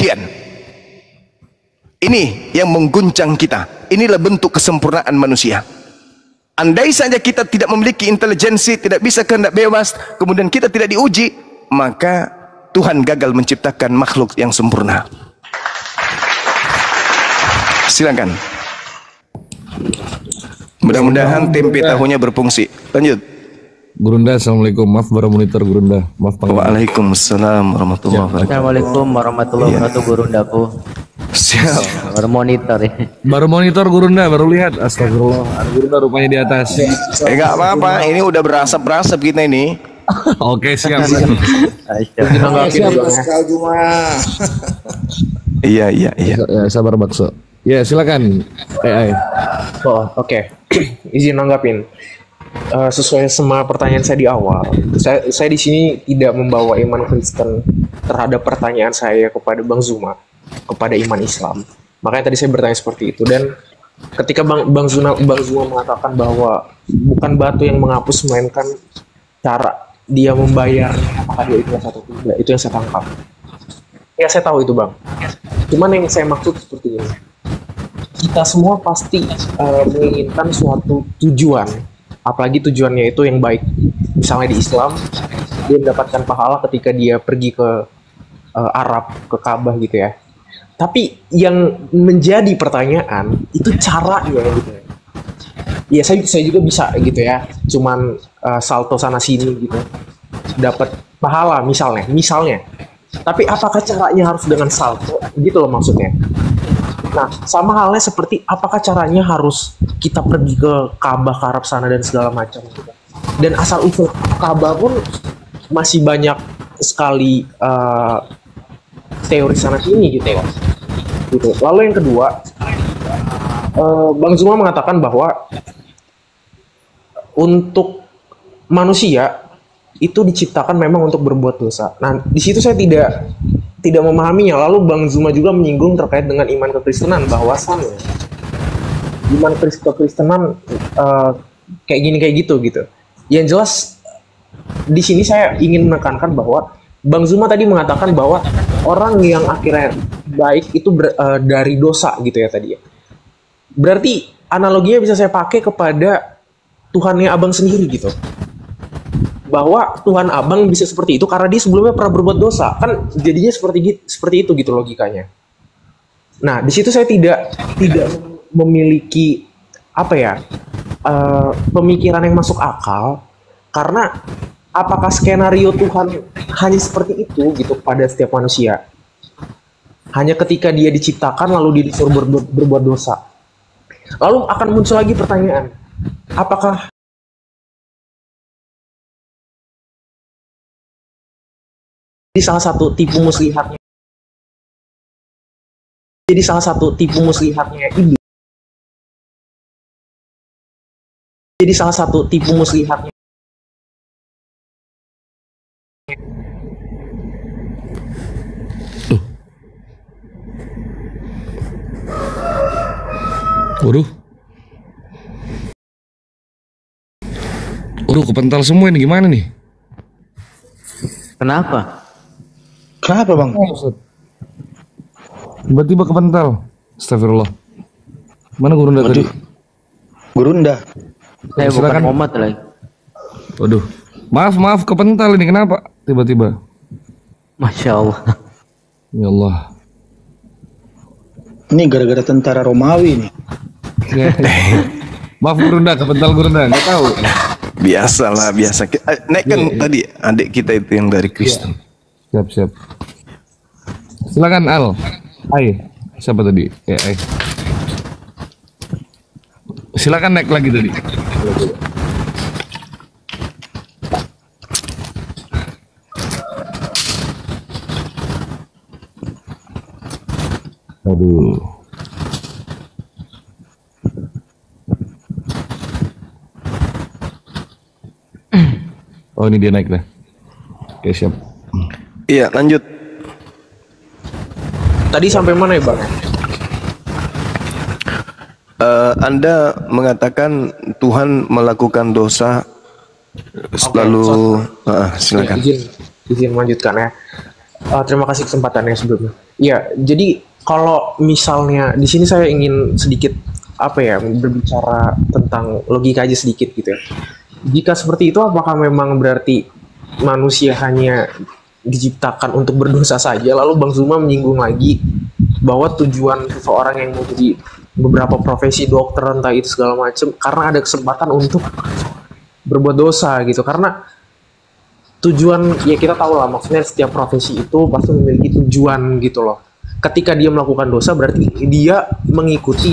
ujian. Ini yang mengguncang kita. Inilah bentuk kesempurnaan manusia. Andai saja kita tidak memiliki intelijensi, tidak bisa kehendak bebas, kemudian kita tidak diuji, maka Tuhan gagal menciptakan makhluk yang sempurna. Silakan. Mudah-mudahan tempe tahunya berfungsi. Lanjut. Gurunda, assalamualaikum. Maaf baru monitor Gurunda. Maaf Bang. Waalaikumsalam warahmatullahi wabarakatuh. Assalamualaikum warahmatullahi wabarakatuh Gurundaku. Siap. Baru monitor ya. Baru monitor Gurunda, baru lihat. Astagfirullah. Gurunda rupanya di atas. Enggak apa-apa. Ini udah berasap-berasap kita ini. Oke, siap. Iya. Ya, sabar bakso. Ya, silakan. Oh, oke. Izin nanggapin. Sesuai sama pertanyaan saya di awal, saya di sini tidak membawa iman Kristen terhadap pertanyaan saya kepada Bang Zuma, kepada iman Islam. Makanya tadi saya bertanya seperti itu. Dan ketika Bang Zuma mengatakan bahwa bukan batu yang menghapus, melainkan cara dia membayarnya, apakah dia ikhlas atau tidak, itu yang saya tangkap. Ya, saya tahu itu, Bang. Cuman yang saya maksud seperti ini, kita semua pasti menginginkan suatu tujuan, apalagi tujuannya itu yang baik. Misalnya di Islam, dia mendapatkan pahala ketika dia pergi ke Arab, ke Ka'bah gitu ya. Tapi yang menjadi pertanyaan itu caranya gitu ya. Ya saya juga bisa gitu ya, cuman salto sana sini gitu, dapat pahala misalnya. Tapi apakah caranya harus dengan salto? Gitu loh maksudnya. Nah, sama halnya seperti apakah caranya harus kita pergi ke Ka'bah, ke Arab sana dan segala macam gitu. Dan asal usul Ka'bah pun masih banyak sekali teori sana sini gitu ya. Gitu. Lalu yang kedua, Bang Zuma mengatakan bahwa untuk manusia itu diciptakan memang untuk berbuat dosa. Nah, di situ saya tidak memahaminya. Lalu Bang Zuma juga menyinggung terkait dengan iman kekristenan, bahwasannya iman kekristenan kayak gini kayak gitu. Yang jelas di sini saya ingin menekankan bahwa Bang Zuma tadi mengatakan bahwa orang yang akhirnya baik itu dari dosa gitu ya tadi ya. Berarti analoginya bisa saya pakai kepada Tuhannya Abang sendiri gitu. Bahwa Tuhan Abang bisa seperti itu karena dia sebelumnya pernah berbuat dosa. Kan jadinya seperti itu gitu logikanya. Nah, di situ saya tidak memiliki apa ya? Pemikiran yang masuk akal, karena apakah skenario Tuhan hanya seperti itu gitu pada setiap manusia? Hanya ketika dia diciptakan lalu dia disuruh berbuat dosa. Lalu akan muncul lagi pertanyaan, apakah jadi salah satu tipu muslihatnya iblis? Jadi salah satu tipu muslihatnya Waduh, kepental semua ini, gimana nih? Kenapa? Kenapa Bang? Tiba-tiba kepental. Astagfirullah. Mana Gurunda tadi? Gurunda. Saya bukan Silakan. Muhammad lagi. Waduh. Maaf kepental ini, kenapa? Tiba-tiba. Masya Allah. Ya Allah. Ini gara-gara tentara Romawi nih. Maaf Gurunda, kepental Gurunda, nggak tahu. Biasa. Naik kan tadi adik kita itu yang dari Kristen. Siap. Silakan Al. Siapa tadi? Silakan naik lagi tadi. Aduh. Oh, ini dia naik dah. Oke, siap. Iya, lanjut. tadi sampai mana ya Bang? Anda mengatakan Tuhan melakukan dosa, lalu silakan. Izin melanjutkan ya. Terima kasih kesempatannya sebelumnya. Ya, jadi kalau misalnya di sini saya ingin sedikit berbicara tentang logika aja sedikit gitu ya. Jika seperti itu, apakah memang berarti manusia hanya diciptakan untuk berdosa saja? Lalu Bang Zuma menyinggung lagi bahwa tujuan seseorang yang mau jadi beberapa profesi dokter entah itu segala macam karena ada kesempatan untuk berbuat dosa gitu. Karena tujuan, ya kita tahu lah, maksudnya setiap profesi itu pasti memiliki tujuan gitu loh. Ketika dia melakukan dosa berarti dia mengikuti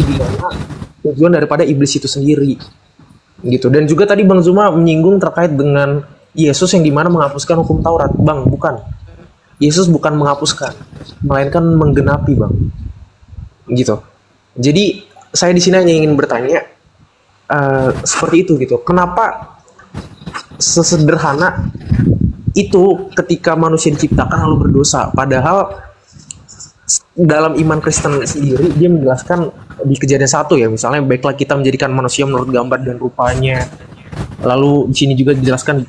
tujuan daripada iblis itu sendiri gitu. Dan juga tadi Bang Zuma menyinggung terkait dengan Yesus yang dimana menghapuskan hukum Taurat. Bang, bukan, Yesus bukan menghapuskan, melainkan menggenapi, Bang, gitu. Jadi saya di sini hanya ingin bertanya seperti itu gitu. Kenapa sesederhana itu ketika manusia diciptakan lalu berdosa, padahal dalam iman Kristen sendiri dia menjelaskan di Kejadian 1 ya, misalnya baiklah kita menjadikan manusia menurut gambar dan rupanya. Lalu di sini juga dijelaskan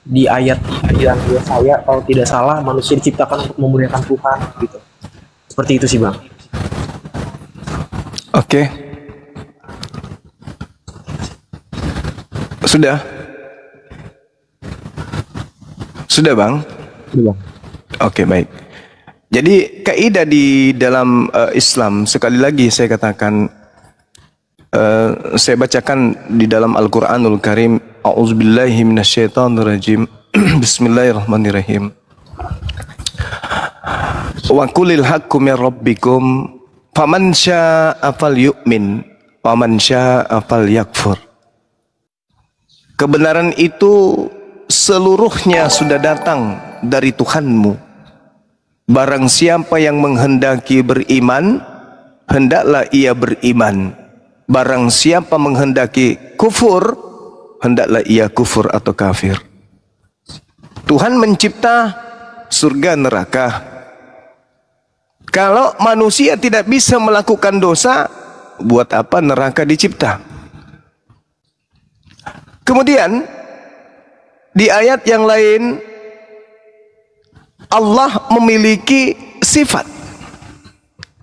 di ayat yang saya kalau tidak salah manusia diciptakan untuk memuliakan Tuhan gitu. Seperti itu sih, Bang. Oke. Sudah, Bang? Sudah, Bang. Oke, baik. Jadi kaidah di dalam Islam, sekali lagi saya katakan, saya bacakan di dalam Al-Quranul Karim, A'udzubillahi minasyaitonirrajim. Bismillahirrahmanirrahim. Wa qulil haqqu min rabbikum faman syaa'a falyu'min wa man syaa'a falyakfur. Kebenaran itu seluruhnya sudah datang dari Tuhanmu. Barang siapa yang menghendaki beriman, hendaklah ia beriman. Barang siapa menghendaki kufur, hendaklah ia kufur atau kafir. Tuhan mencipta surga neraka. Kalau manusia tidak bisa melakukan dosa, buat apa neraka dicipta? Kemudian di ayat yang lain, Allah memiliki sifat.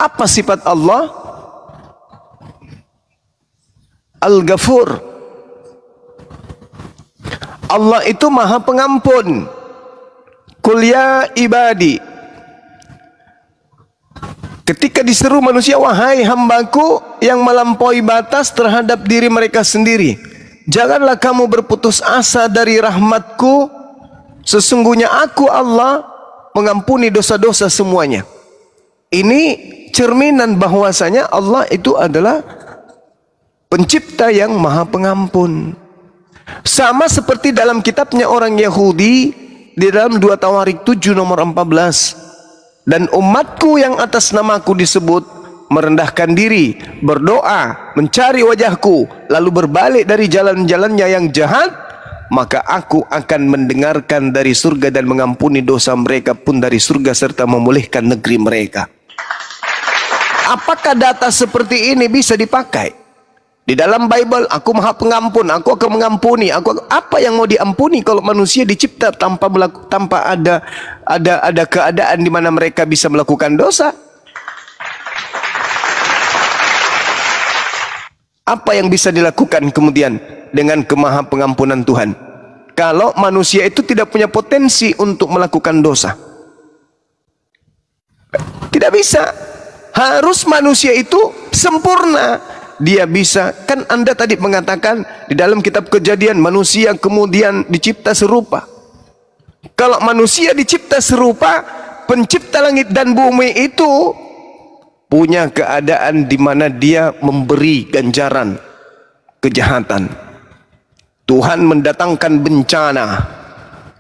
Apa sifat Allah? Al-Ghafur. Allah itu Maha Pengampun. Qul ya ibadi. Ketika diseru manusia, wahai hambaku yang melampaui batas terhadap diri mereka sendiri, janganlah kamu berputus asa dari rahmatku. Sesungguhnya aku Allah mengampuni dosa-dosa semuanya. Ini cerminan bahwasanya Allah itu adalah pencipta yang Maha Pengampun. Sama seperti dalam kitabnya orang Yahudi di dalam 2 Tawarik 7 nomor 14. Dan umatku yang atas namaku disebut merendahkan diri, berdoa, mencari wajahku, lalu berbalik dari jalan-jalannya yang jahat, maka aku akan mendengarkan dari surga dan mengampuni dosa mereka pun dari surga serta memulihkan negeri mereka. Apakah data seperti ini bisa dipakai? Di dalam Bible, aku Maha Pengampun, aku akan mengampuni. Apa yang mau diampuni kalau manusia dicipta tanpa ada keadaan di mana mereka bisa melakukan dosa? Apa yang bisa dilakukan kemudian dengan kemaha pengampunan Tuhan? Kalau manusia itu tidak punya potensi untuk melakukan dosa, tidak bisa. Harus manusia itu sempurna. Dia bisa, kan Anda tadi mengatakan di dalam kitab Kejadian manusia kemudian dicipta serupa. Kalau manusia dicipta serupa, pencipta langit dan bumi itu punya keadaan di mana dia memberi ganjaran kejahatan. Tuhan mendatangkan bencana,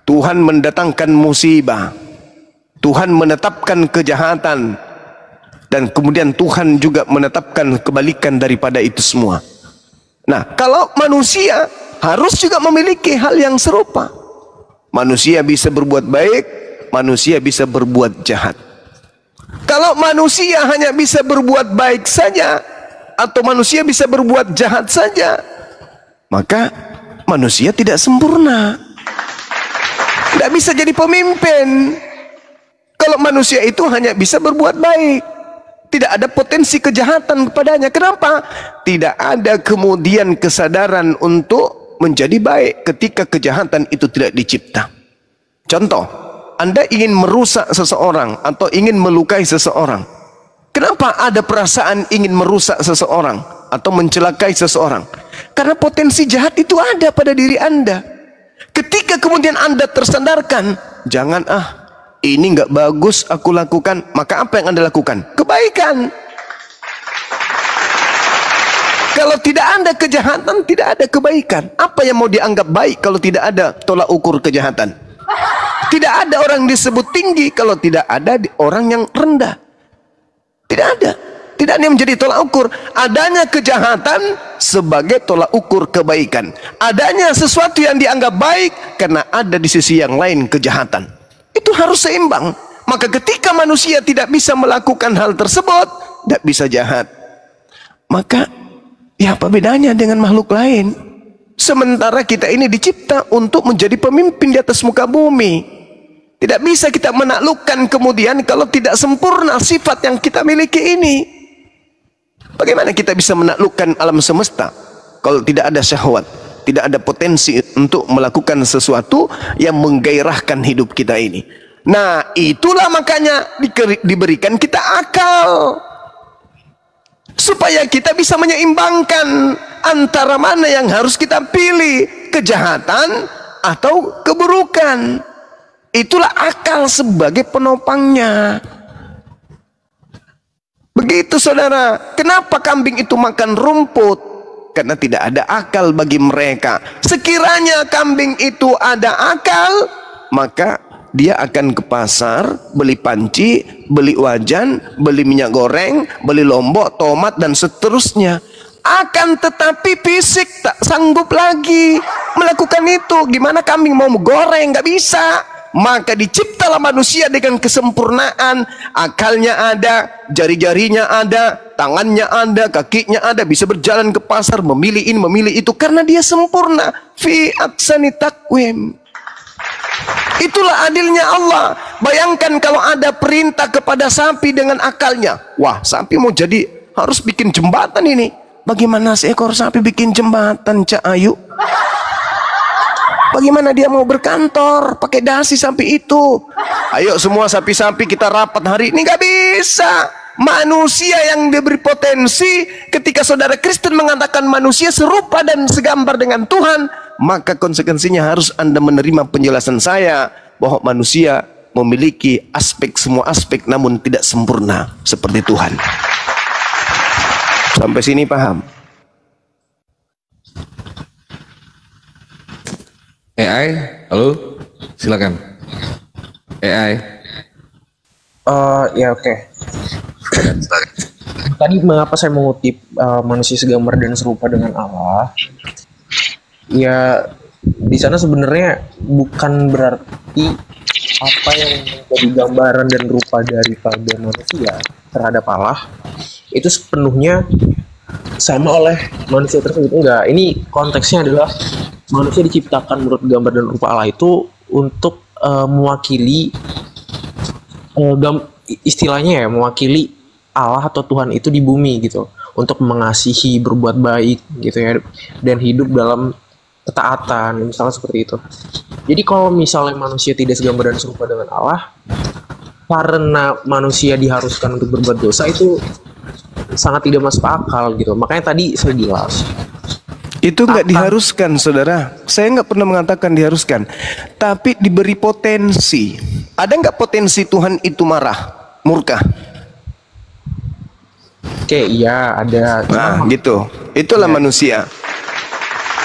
Tuhan mendatangkan musibah, Tuhan menetapkan kejahatan, dan kemudian Tuhan juga menetapkan kebalikan daripada itu semua. Nah, kalau manusia harus juga memiliki hal yang serupa. Manusia bisa berbuat baik, manusia bisa berbuat jahat. Kalau manusia hanya bisa berbuat baik saja, atau manusia bisa berbuat jahat saja, maka manusia tidak sempurna. Tidak bisa jadi pemimpin. Kalau manusia itu hanya bisa berbuat baik, tidak ada potensi kejahatan kepadanya. Kenapa? Tidak ada kemudian kesadaran untuk menjadi baik ketika kejahatan itu tidak dicipta. Contoh, Anda ingin merusak seseorang atau ingin melukai seseorang. Kenapa ada perasaan ingin merusak seseorang atau mencelakai seseorang? Karena potensi jahat itu ada pada diri Anda. Ketika kemudian Anda tersadarkan, jangan ini nggak bagus aku lakukan, maka apa yang Anda lakukan? Kebaikan. Kalau tidak ada kejahatan, tidak ada kebaikan. Apa yang mau dianggap baik kalau tidak ada tolak ukur kejahatan? Tidak ada orang disebut tinggi kalau tidak ada orang yang rendah. Tidak ada. Tidak ada yang menjadi tolak ukur. Adanya kejahatan sebagai tolak ukur kebaikan. Adanya sesuatu yang dianggap baik karena ada di sisi yang lain kejahatan. Itu harus seimbang. Maka ketika manusia tidak bisa melakukan hal tersebut, tidak bisa jahat. Maka ya apa bedanya dengan makhluk lain? Sementara kita ini dicipta untuk menjadi pemimpin di atas muka bumi. Tidak bisa kita menaklukkan kemudian kalau tidak sempurna sifat yang kita miliki ini. Bagaimana kita bisa menaklukkan alam semesta kalau tidak ada syahwat, tidak ada potensi untuk melakukan sesuatu yang menggairahkan hidup kita ini. Nah, itulah makanya diberikan kita akal supaya kita bisa menyeimbangkan antara mana yang harus kita pilih, kejahatan atau keburukan. Itulah akal sebagai penopangnya. Begitu saudara. Kenapa kambing itu makan rumput? Karena tidak ada akal bagi mereka. Sekiranya kambing itu ada akal, maka dia akan ke pasar, beli panci, beli wajan, beli minyak goreng, beli lombok, tomat, dan seterusnya. Akan tetapi fisik tak sanggup lagi melakukan itu. Gimana kambing mau goreng? Gak bisa. Maka diciptalah manusia dengan kesempurnaan. Akalnya ada, jari-jarinya ada, tangannya ada, kakinya ada, bisa berjalan ke pasar, memilih ini, memilih itu, karena dia sempurna. Fi ahsani taqwim. Itulah adilnya Allah. Bayangkan kalau ada perintah kepada sapi dengan akalnya. Wah, sapi mau jadi harus bikin jembatan ini. Bagaimana seekor sapi bikin jembatan, Cak Ayu? Bagaimana dia mau berkantor pakai dasi sapi itu? Ayo semua sapi-sapi kita rapat hari ini. Gak bisa. Manusia yang diberi potensi, ketika saudara Kristen mengatakan manusia serupa dan segambar dengan Tuhan, maka konsekuensinya harus Anda menerima penjelasan saya bahwa manusia memiliki semua aspek namun tidak sempurna seperti Tuhan. Sampai sini paham? AI, halo, silakan. AI. Ya oke. Tadi mengapa saya mengutip manusia segambar dan serupa dengan Allah? Ya di sana sebenarnya bukan berarti apa yang menjadi gambaran dan rupa daripada manusia terhadap Allah itu sepenuhnya sama oleh manusia tersebut. Enggak, ini konteksnya adalah manusia diciptakan menurut gambar dan rupa Allah itu untuk mewakili istilahnya ya, mewakili Allah atau Tuhan itu di bumi gitu, untuk mengasihi, berbuat baik gitu ya, dan hidup dalam ketaatan, misalnya seperti itu. Jadi kalau misalnya manusia tidak segambar dan serupa dengan Allah, karena manusia diharuskan untuk berbuat dosa, itu sangat tidak masuk akal gitu. Makanya tadi saya jelas itu nggak diharuskan, saudara. Saya nggak pernah mengatakan diharuskan, tapi diberi potensi. Ada nggak potensi Tuhan itu marah, murka? Oke, iya ada. Nah, gitu. Itulah manusia.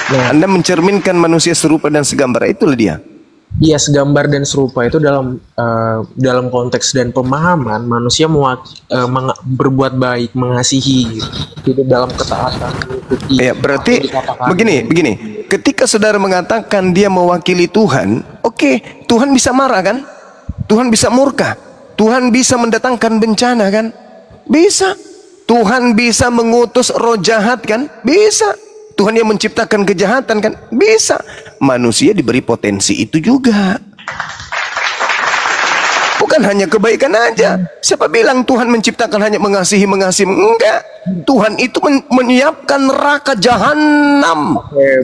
Nah, Anda mencerminkan manusia serupa dan segambar, itulah dia. iya, segambar dan serupa itu dalam konteks dan pemahaman manusia berbuat baik, mengasihi, hidup dalam ketaatan, mengikuti. Ya, berarti begini. Ketika saudara mengatakan dia mewakili Tuhan, oke, Tuhan bisa marah kan? Tuhan bisa murka. Tuhan bisa mendatangkan bencana kan? Bisa. Tuhan bisa mengutus roh jahat kan? Bisa. Tuhan yang menciptakan kejahatan kan? Bisa. Manusia diberi potensi itu juga. Bukan hanya kebaikan aja. Siapa bilang Tuhan menciptakan hanya mengasihi? Enggak. Tuhan itu menyiapkan neraka jahanam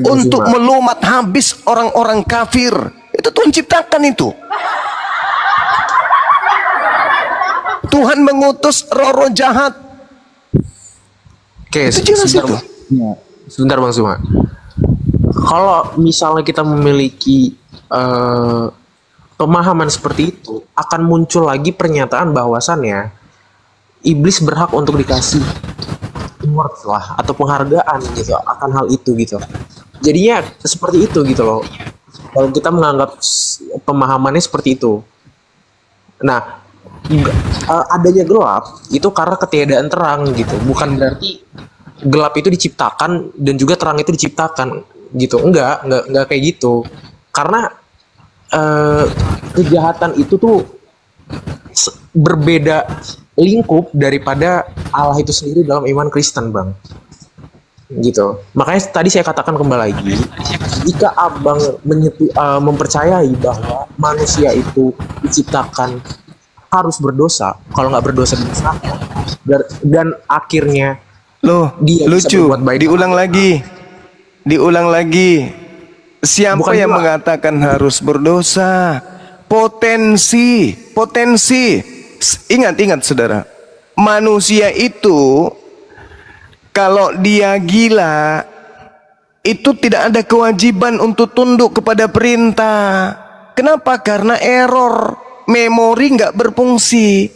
untuk melumat habis orang-orang kafir. Itu Tuhan ciptakan itu. Tuhan mengutus roh-roh jahat. Oke, Itu jelas itu. Sebentar Bang Suma. Kalau misalnya kita memiliki pemahaman seperti itu, akan muncul lagi pernyataan bahwasannya iblis berhak untuk dikasih awards lah atau penghargaan gitu akan hal itu gitu. Jadinya seperti itu gitu loh. Kalau kita menganggap pemahamannya seperti itu. Nah, adanya gelap itu karena ketiadaan terang gitu. Bukan berarti gelap itu diciptakan dan juga terang itu diciptakan gitu. Enggak kayak gitu. Karena kejahatan itu tuh berbeda lingkup daripada Allah itu sendiri dalam iman Kristen, Bang. Gitu. Makanya tadi saya katakan kembali lagi, jika Abang mempercayai bahwa manusia itu diciptakan harus berdosa, kalau nggak berdosa dimusnahkan, dan akhirnya dia lucu. Baik. Diulang lagi. Siapa Bukan yang juga mengatakan harus berdosa? Potensi. Ingat saudara. Manusia itu kalau dia gila, itu tidak ada kewajiban untuk tunduk kepada perintah. Kenapa? Karena error. Memori nggak berfungsi.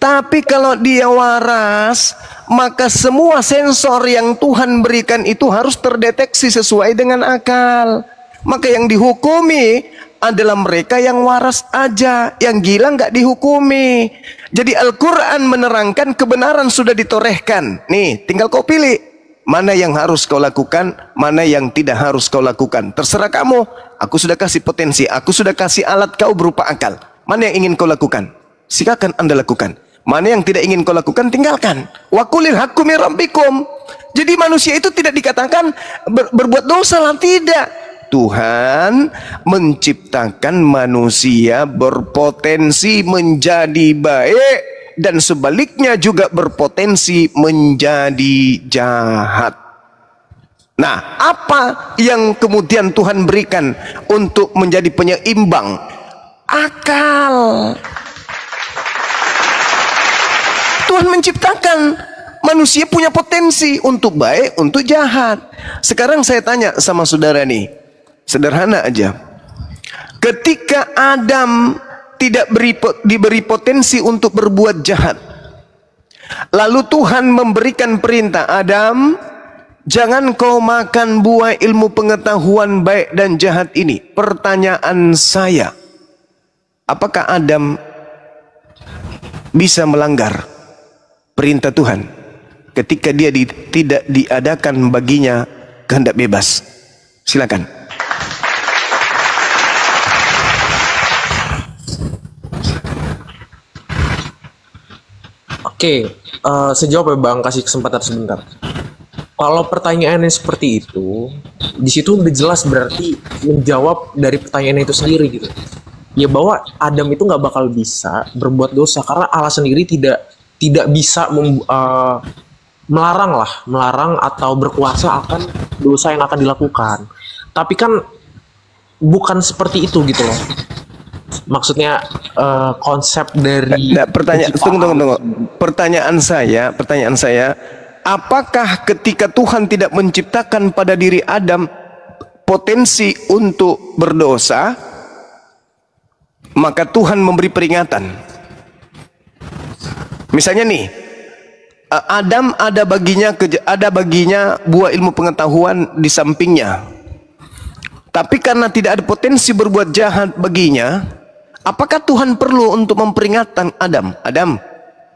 Tapi kalau dia waras, maka semua sensor yang Tuhan berikan itu harus terdeteksi sesuai dengan akal. Maka yang dihukumi adalah mereka yang waras aja. Yang gila nggak dihukumi. Jadi Al-Quran menerangkan kebenaran sudah ditorehkan. Nih, tinggal kau pilih. Mana yang harus kau lakukan, mana yang tidak harus kau lakukan. Terserah kamu. Aku sudah kasih potensi, aku sudah kasih alat kau berupa akal. Mana yang ingin kau lakukan? Silakan Anda lakukan. Mana yang tidak ingin kau lakukan, tinggalkan. Wa qulil haqqu min rabbikum. Jadi manusia itu tidak dikatakan berbuat dosa lah, tidak. Tuhan menciptakan manusia berpotensi menjadi baik dan sebaliknya juga berpotensi menjadi jahat. Nah, apa yang kemudian Tuhan berikan untuk menjadi penyeimbang? Akal. Tuhan menciptakan manusia punya potensi untuk baik, untuk jahat. Sekarang saya tanya sama saudara nih, sederhana aja. Ketika Adam tidak diberi potensi untuk berbuat jahat, lalu Tuhan memberikan perintah, Adam, jangan kau makan buah ilmu pengetahuan baik dan jahat ini. Pertanyaan saya, apakah Adam bisa melanggar perintah Tuhan ketika dia tidak diadakan baginya kehendak bebas? Silakan. Oke, sejauh ya Bang, kasih kesempatan sebentar. Kalau pertanyaannya seperti itu, di situ udah jelas berarti menjawab dari pertanyaan itu sendiri gitu. Ya bahwa Adam itu nggak bakal bisa berbuat dosa karena Allah sendiri tidak bisa melarang atau berkuasa akan dosa yang akan dilakukan. Tapi kan bukan seperti itu gitu loh. Maksudnya konsep dari tunggu. Pertanyaan saya, apakah ketika Tuhan tidak menciptakan pada diri Adam potensi untuk berdosa, maka Tuhan memberi peringatan? Misalnya nih, Adam ada baginya buah ilmu pengetahuan di sampingnya. Tapi karena tidak ada potensi berbuat jahat baginya, apakah Tuhan perlu untuk memperingatkan Adam? Adam,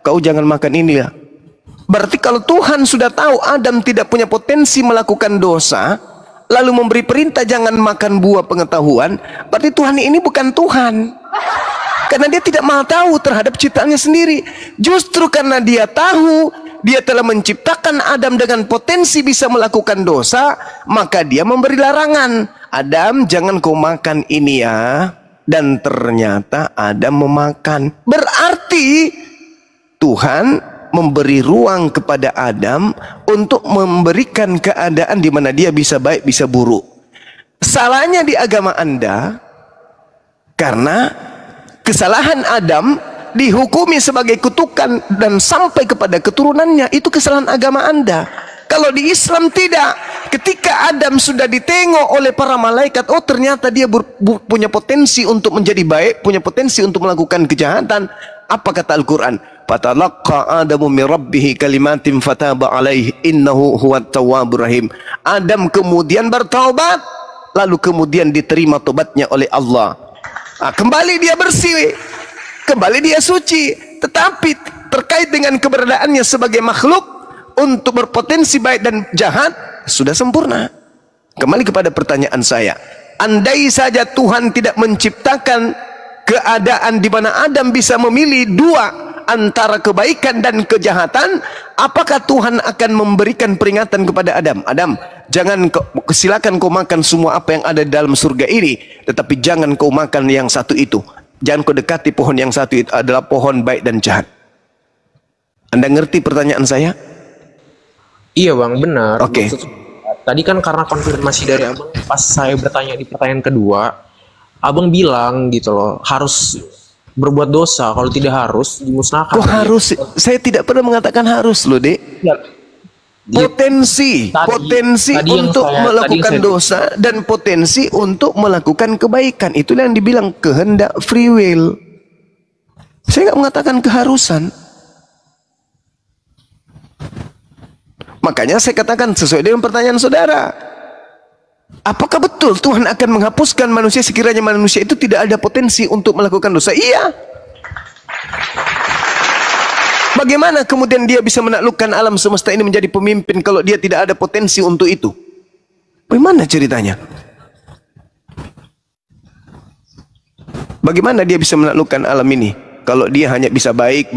kau jangan makan ini ya. Berarti kalau Tuhan sudah tahu Adam tidak punya potensi melakukan dosa, lalu memberi perintah jangan makan buah pengetahuan, berarti Tuhan ini bukan Tuhan. Karena dia tidak mau tahu terhadap ciptaannya sendiri. Justru karena dia tahu dia telah menciptakan Adam dengan potensi bisa melakukan dosa, maka dia memberi larangan. Adam, jangan kau makan ini ya. dan ternyata Adam memakan. Berarti Tuhan memberi ruang kepada Adam untuk memberikan keadaan di mana dia bisa baik, bisa buruk. Salahnya di agama Anda karena kesalahan Adam dihukumi sebagai kutukan dan sampai kepada keturunannya. Itu kesalahan agama Anda. Kalau di Islam tidak. Ketika Adam sudah ditengok oleh para malaikat, oh ternyata dia punya potensi untuk menjadi baik, punya potensi untuk melakukan kejahatan. Apa kata Al-Quran? Fatalaqqa Adamu min Rabbihi kalimatin fataba alaihi innahu huwat tawwabur rahim. Adam kemudian bertaubat, lalu kemudian diterima tobatnya oleh Allah. Kembali dia bersih, kembali dia suci. Tetapi terkait dengan keberadaannya sebagai makhluk untuk berpotensi baik dan jahat sudah sempurna. Kembali kepada pertanyaan saya, andai saja Tuhan tidak menciptakan keadaan di mana Adam bisa memilih dua antara kebaikan dan kejahatan, apakah Tuhan akan memberikan peringatan kepada Adam? Adam, jangan silakan kau makan semua apa yang ada di dalam surga ini, tetapi jangan kau makan yang satu itu. Jangan kau dekati pohon yang satu itu, adalah pohon baik dan jahat. Anda ngerti pertanyaan saya? Iya bang, benar. Oke. Tadi kan karena konfirmasi dari abang, pas saya bertanya di pertanyaan kedua, abang bilang gitu loh, harus berbuat dosa, kalau tidak harus dimusnahkan. Kok harus? Saya tidak pernah mengatakan harus loh, Dek. Ya, Potensi untuk melakukan dosa dan potensi untuk melakukan kebaikan. Itulah yang dibilang kehendak, free will. Saya nggak mengatakan keharusan. Makanya saya katakan sesuai dengan pertanyaan saudara, apakah betul Tuhan akan menghapuskan manusia sekiranya manusia itu tidak ada potensi untuk melakukan dosa? Iya. Bagaimana kemudian dia bisa menaklukkan alam semesta ini menjadi pemimpin kalau dia tidak ada potensi untuk itu? Bagaimana ceritanya? Bagaimana dia bisa menaklukkan alam ini kalau dia hanya bisa baik,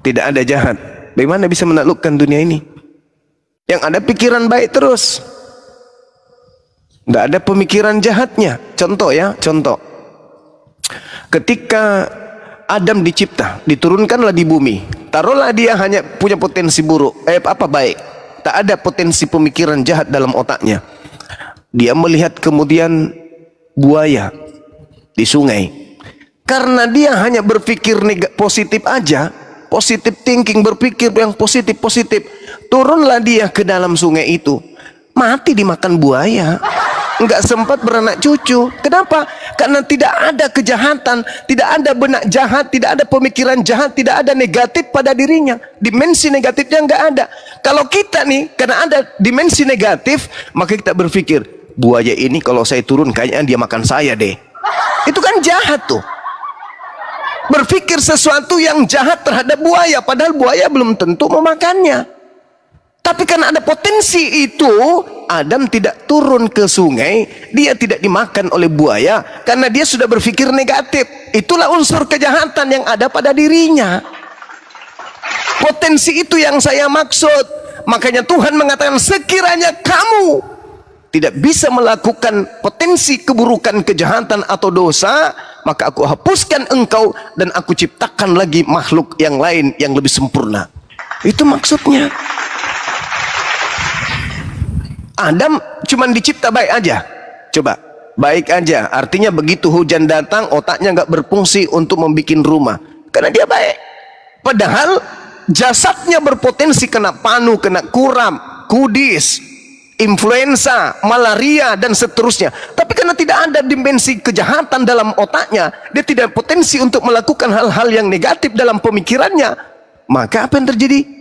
tidak ada jahat? Bagaimana bisa menaklukkan dunia ini? Yang ada pikiran baik terus, tidak ada pemikiran jahatnya. Contoh ya, contoh. Ketika Adam dicipta, diturunkanlah di bumi. Taruhlah dia hanya punya potensi buruk, baik. Tak ada potensi pemikiran jahat dalam otaknya. Dia melihat kemudian buaya di sungai. Karena dia hanya berpikir positif aja, positive thinking, berpikir yang positif. Turunlah dia ke dalam sungai itu, mati dimakan buaya. Enggak sempat beranak cucu. Kenapa? Karena tidak ada kejahatan, tidak ada benak jahat, tidak ada pemikiran jahat, tidak ada negatif pada dirinya. Dimensi negatifnya enggak ada. Kalau kita nih, karena ada dimensi negatif, maka kita berpikir, buaya ini kalau saya turun kayaknya dia makan saya deh. Itu kan jahat tuh. Berpikir sesuatu yang jahat terhadap buaya, padahal buaya belum tentu memakannya. Tapi karena ada potensi itu, Adam tidak turun ke sungai, dia tidak dimakan oleh buaya, karena dia sudah berpikir negatif. Itulah unsur kejahatan yang ada pada dirinya. Potensi itu yang saya maksud. Makanya Tuhan mengatakan, sekiranya kamu tidak bisa melakukan potensi keburukan, kejahatan atau dosa, maka aku hapuskan engkau dan aku ciptakan lagi makhluk yang lain yang lebih sempurna. Itu maksudnya. Adam cuma dicipta baik aja. Coba, baik aja. Artinya begitu hujan datang, otaknya nggak berfungsi untuk membuat rumah. Karena dia baik. Padahal jasadnya berpotensi kena panu, kena kuram, kudis, influenza, malaria, dan seterusnya. Tapi karena tidak ada dimensi kejahatan dalam otaknya, dia tidak potensi untuk melakukan hal-hal yang negatif dalam pemikirannya. Maka apa yang terjadi?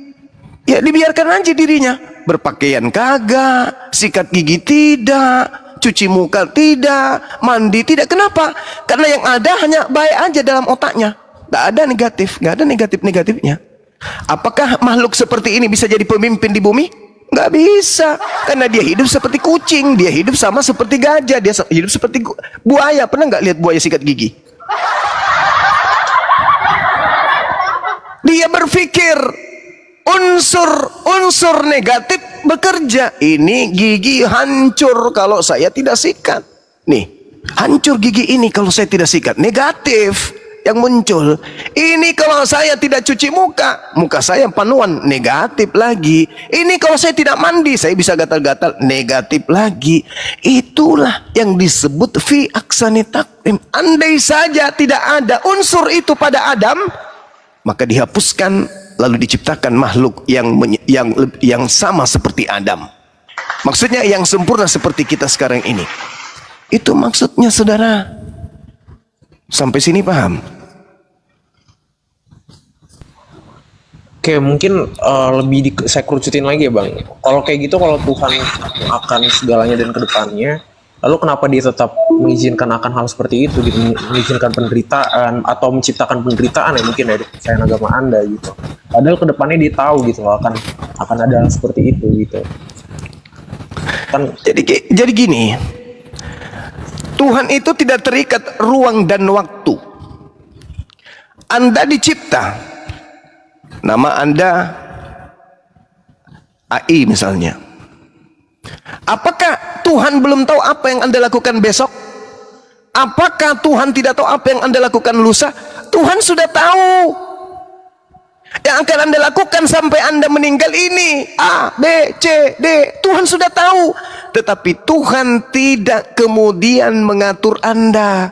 Ya dibiarkan aja dirinya. Berpakaian kagak, sikat gigi tidak, cuci muka tidak, mandi tidak. Kenapa? Karena yang ada hanya baik aja dalam otaknya. Tidak ada negatif, nggak ada negatif-negatifnya. Apakah makhluk seperti ini bisa jadi pemimpin di bumi? Nggak bisa. Karena dia hidup seperti kucing, dia hidup sama seperti gajah, dia hidup seperti buaya. Pernah nggak lihat buaya sikat gigi? Dia berpikir unsur negatif bekerja. Ini gigi hancur kalau saya tidak sikat. Nih, Hancur gigi ini kalau saya tidak sikat. Negatif yang muncul. Ini kalau saya tidak cuci muka, muka saya panuan, negatif lagi. Ini kalau saya tidak mandi, saya bisa gatal-gatal, negatif lagi. Itulah yang disebut fi aksani takvim. Andai saja tidak ada unsur itu pada Adam, maka dihapuskan lalu diciptakan makhluk yang sama seperti Adam. Maksudnya yang sempurna seperti kita sekarang ini. Itu maksudnya, saudara. Sampai sini paham? Oke, mungkin saya kerucutin lagi ya Bang. Kalau kayak gitu, kalau Tuhan akan segalanya dan kedepannya, lalu kenapa dia tetap mengizinkan akan hal seperti itu, gitu, mengizinkan penderitaan atau menciptakan penderitaan ya mungkin dari kepercayaan agama Anda gitu. Padahal kedepannya dia tahu gitu akan ada hal seperti itu gitu. Kan jadi gini, Tuhan itu tidak terikat ruang dan waktu. Anda dicipta, nama Anda AI misalnya. Apakah Tuhan belum tahu apa yang Anda lakukan besok? Apakah Tuhan tidak tahu apa yang Anda lakukan lusa? Tuhan sudah tahu. Yang akan Anda lakukan sampai Anda meninggal ini A, B, C, D, Tuhan sudah tahu. Tetapi Tuhan tidak kemudian mengatur Anda.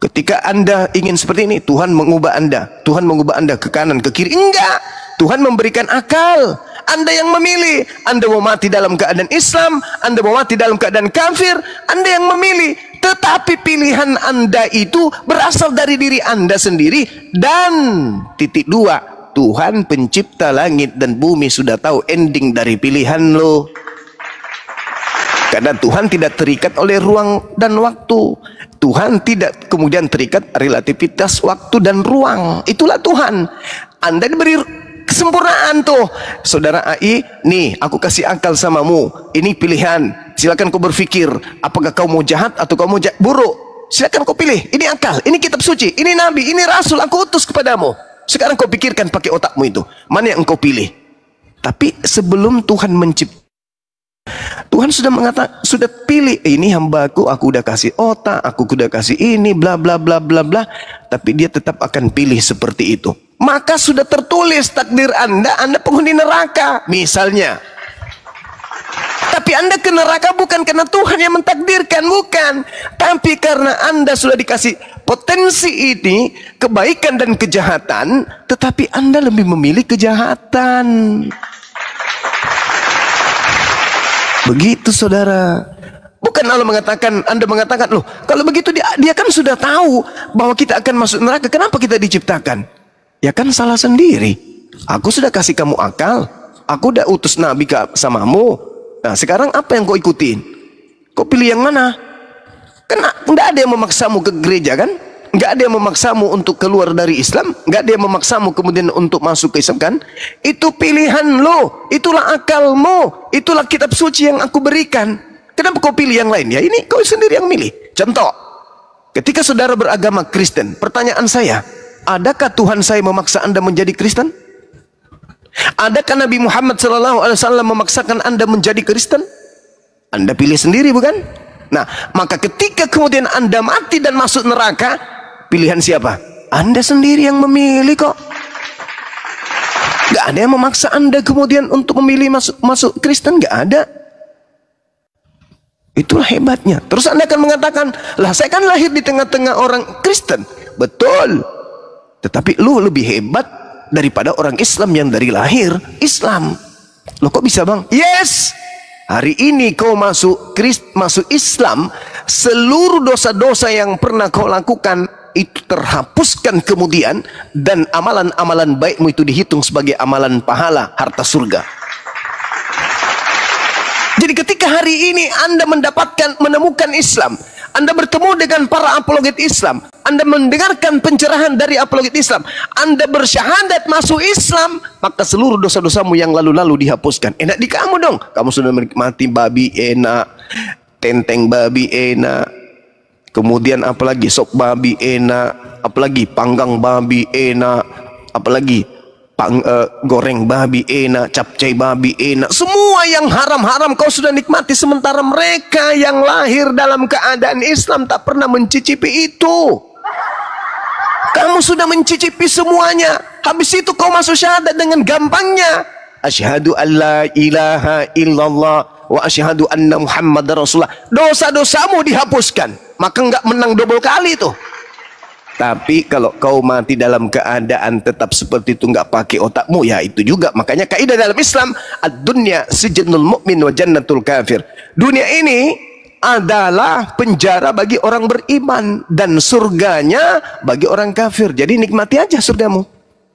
Ketika Anda ingin seperti ini, Tuhan mengubah Anda. Tuhan mengubah Anda ke kanan, ke kiri. Enggak. Tuhan memberikan akal. Anda yang memilih. Anda mau mati dalam keadaan Islam, Anda mau mati dalam keadaan kafir, Anda yang memilih. Tetapi pilihan Anda itu berasal dari diri Anda sendiri. Dan titik dua, Tuhan pencipta langit dan bumi sudah tahu ending dari pilihan lo. Karena Tuhan tidak terikat oleh ruang dan waktu. Tuhan tidak kemudian terikat relativitas waktu dan ruang. Itulah Tuhan. Anda diberi kesempurnaan tuh. Saudara AI, nih aku kasih akal samamu. Ini pilihan. Silakan kau berpikir. Apakah kau mau jahat atau kau mau buruk? Silakan kau pilih. Ini akal, ini kitab suci, ini nabi, ini rasul. Aku utus kepadamu. Sekarang kau pikirkan pakai otakmu itu. Mana yang engkau pilih? Tapi sebelum Tuhan menciptakan, Tuhan sudah mengatakan, sudah pilih, ini hambaku, aku udah kasih otak, aku udah kasih ini, bla bla bla bla bla. Tapi dia tetap akan pilih seperti itu. Maka sudah tertulis takdir Anda penghuni neraka, misalnya. Tapi Anda ke neraka bukan karena Tuhan yang mentakdirkan, bukan. Tapi karena Anda sudah dikasih potensi ini, kebaikan dan kejahatan, tetapi Anda lebih memilih kejahatan. Begitu saudara. Bukan Allah mengatakan, Anda mengatakan, loh kalau begitu dia kan sudah tahu bahwa kita akan masuk neraka, kenapa kita diciptakan? Ya kan salah sendiri. Aku sudah kasih kamu akal, aku udah utus nabi samamu. Nah sekarang apa yang kau ikutin? Kau pilih yang mana? Karena nggak ada yang memaksamu ke gereja kan? Nggak ada yang memaksamu untuk keluar dari Islam, nggak ada yang memaksamu kemudian untuk masuk ke Islam kan? Itu pilihan lo, itulah akalmu, itulah kitab suci yang aku berikan. Kenapa kau pilih yang lain? Ya ini kau sendiri yang milih. Contoh, ketika saudara beragama Kristen, pertanyaan saya, adakah Tuhan saya memaksa Anda menjadi Kristen? Adakah Nabi Muhammad SAW memaksakan Anda menjadi Kristen? Anda pilih sendiri bukan? Nah, maka ketika kemudian Anda mati dan masuk neraka, pilihan siapa? Anda sendiri yang memilih kok. Gak ada yang memaksa Anda kemudian untuk memilih masuk Kristen, gak ada. Itulah hebatnya. Terus Anda akan mengatakan, lah saya kan lahir di tengah-tengah orang Kristen. Betul. Tetapi lu lebih hebat daripada orang Islam yang dari lahir Islam. Loh kok bisa bang? Yes. Hari ini kau masuk Islam, seluruh dosa-dosa yang pernah kau lakukan itu terhapuskan kemudian, dan amalan-amalan baikmu itu dihitung sebagai amalan pahala harta surga. Jadi ketika hari ini Anda menemukan Islam, Anda bertemu dengan para apologet Islam, Anda mendengarkan pencerahan dari apologet Islam, Anda bersyahadat masuk Islam, maka seluruh dosa-dosamu yang lalu-lalu dihapuskan. Enak di kamu dong. Kamu sudah menikmati babi enak, tenteng babi enak, kemudian apalagi sop babi enak, apalagi panggang babi enak, apalagi goreng babi enak, capcay babi enak, semua yang haram-haram kau sudah nikmati, sementara mereka yang lahir dalam keadaan Islam tak pernah mencicipi itu. Kamu sudah mencicipi semuanya, habis itu kau masuk syahadat dengan gampangnya. Asyhadu an la ilaha illallah wa asyhadu anna Muhammadar Rasulullah. Dosa-dosamu dihapuskan, maka enggak menang double kali itu. Tapi kalau kau mati dalam keadaan tetap seperti itu, enggak pakai otakmu, ya itu juga. Makanya kaidah dalam Islam, ad-dunya sijnul mu'min wa jannatul kafir. Dunia ini adalah penjara bagi orang beriman dan surganya bagi orang kafir. Jadi nikmati aja surgamu.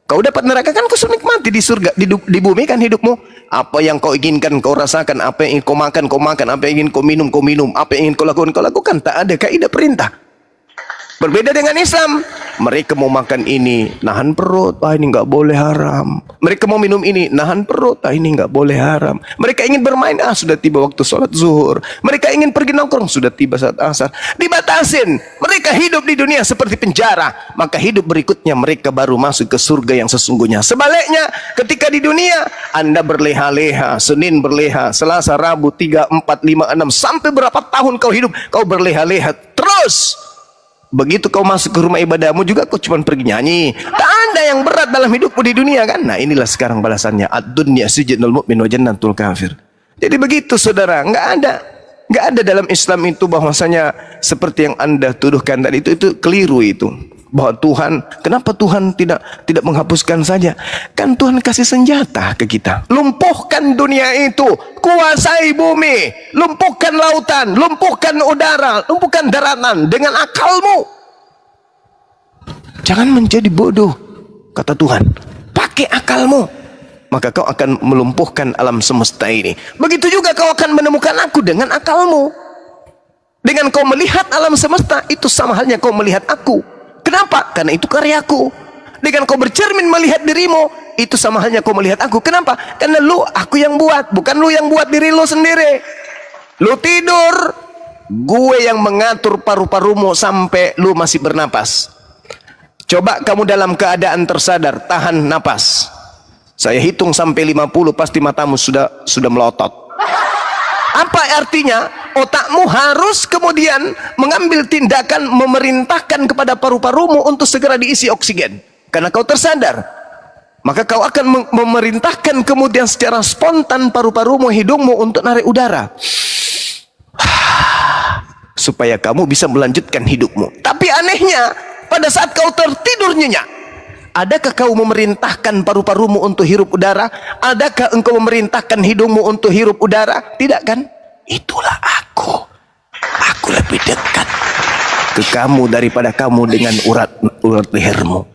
Kau dapat neraka kan kau nikmati di surga, di bumi kan hidupmu. Apa yang kau inginkan kau rasakan, apa yang ingin kau makan kau makan, apa yang ingin kau minum kau minum, apa yang ingin kau lakukan kau lakukan. Tak ada kaidah perintah. Berbeda dengan Islam, mereka mau makan ini, nahan perut, ini nggak boleh haram. Mereka mau minum ini, nahan perut, ini nggak boleh haram. Mereka ingin bermain, sudah tiba waktu sholat zuhur. Mereka ingin pergi nongkrong, sudah tiba saat asar. Dibatasin, mereka hidup di dunia seperti penjara. Maka hidup berikutnya mereka baru masuk ke surga yang sesungguhnya. Sebaliknya, ketika di dunia, Anda berleha-leha, Senin berleha, Selasa, Rabu, 3, 4, 5, 6, sampai berapa tahun kau hidup, kau berleha-leha terus. Begitu kau masuk ke rumah ibadahmu juga kau cuma pergi nyanyi. Tak ada yang berat dalam hidupmu di dunia kan? Nah inilah sekarang balasannya. Ad-dunya sijnul mu'min wa jannatul kafir. Jadi begitu saudara, nggak ada dalam Islam itu bahwasanya seperti yang Anda tuduhkan tadi, itu keliru itu. Bahwa Tuhan, kenapa Tuhan tidak menghapuskan saja? Kan Tuhan kasih senjata ke kita. Lumpuhkan dunia itu, kuasai bumi, lumpuhkan lautan, lumpuhkan udara, lumpuhkan daratan dengan akalmu. Jangan menjadi bodoh, kata Tuhan. Pakai akalmu, maka kau akan melumpuhkan alam semesta ini. Begitu juga kau akan menemukan aku dengan akalmu. Dengan kau melihat alam semesta, itu sama halnya kau melihat aku. Kenapa? Karena itu karyaku. Dengan kau bercermin melihat dirimu, itu sama halnya kau melihat aku. Kenapa? Karena aku yang buat, bukan lu yang buat diri lu sendiri. Lu tidur, gue yang mengatur paru-parumu sampai lu masih bernapas. Coba kamu dalam keadaan tersadar, tahan napas. Saya hitung sampai 50, pasti matamu sudah melotot. Apa artinya? Otakmu harus kemudian mengambil tindakan memerintahkan kepada paru-parumu untuk segera diisi oksigen. Karena kau tersadar, maka kau akan memerintahkan kemudian secara spontan paru-parumu, hidungmu untuk narik udara. Supaya kamu bisa melanjutkan hidupmu. Tapi anehnya, pada saat kau tertidur nyenyak, adakah kau memerintahkan paru-parumu untuk hirup udara? Adakah engkau memerintahkan hidungmu untuk hirup udara? Tidak kan? Itulah aku. Aku lebih dekat ke kamu daripada kamu dengan urat lehermu.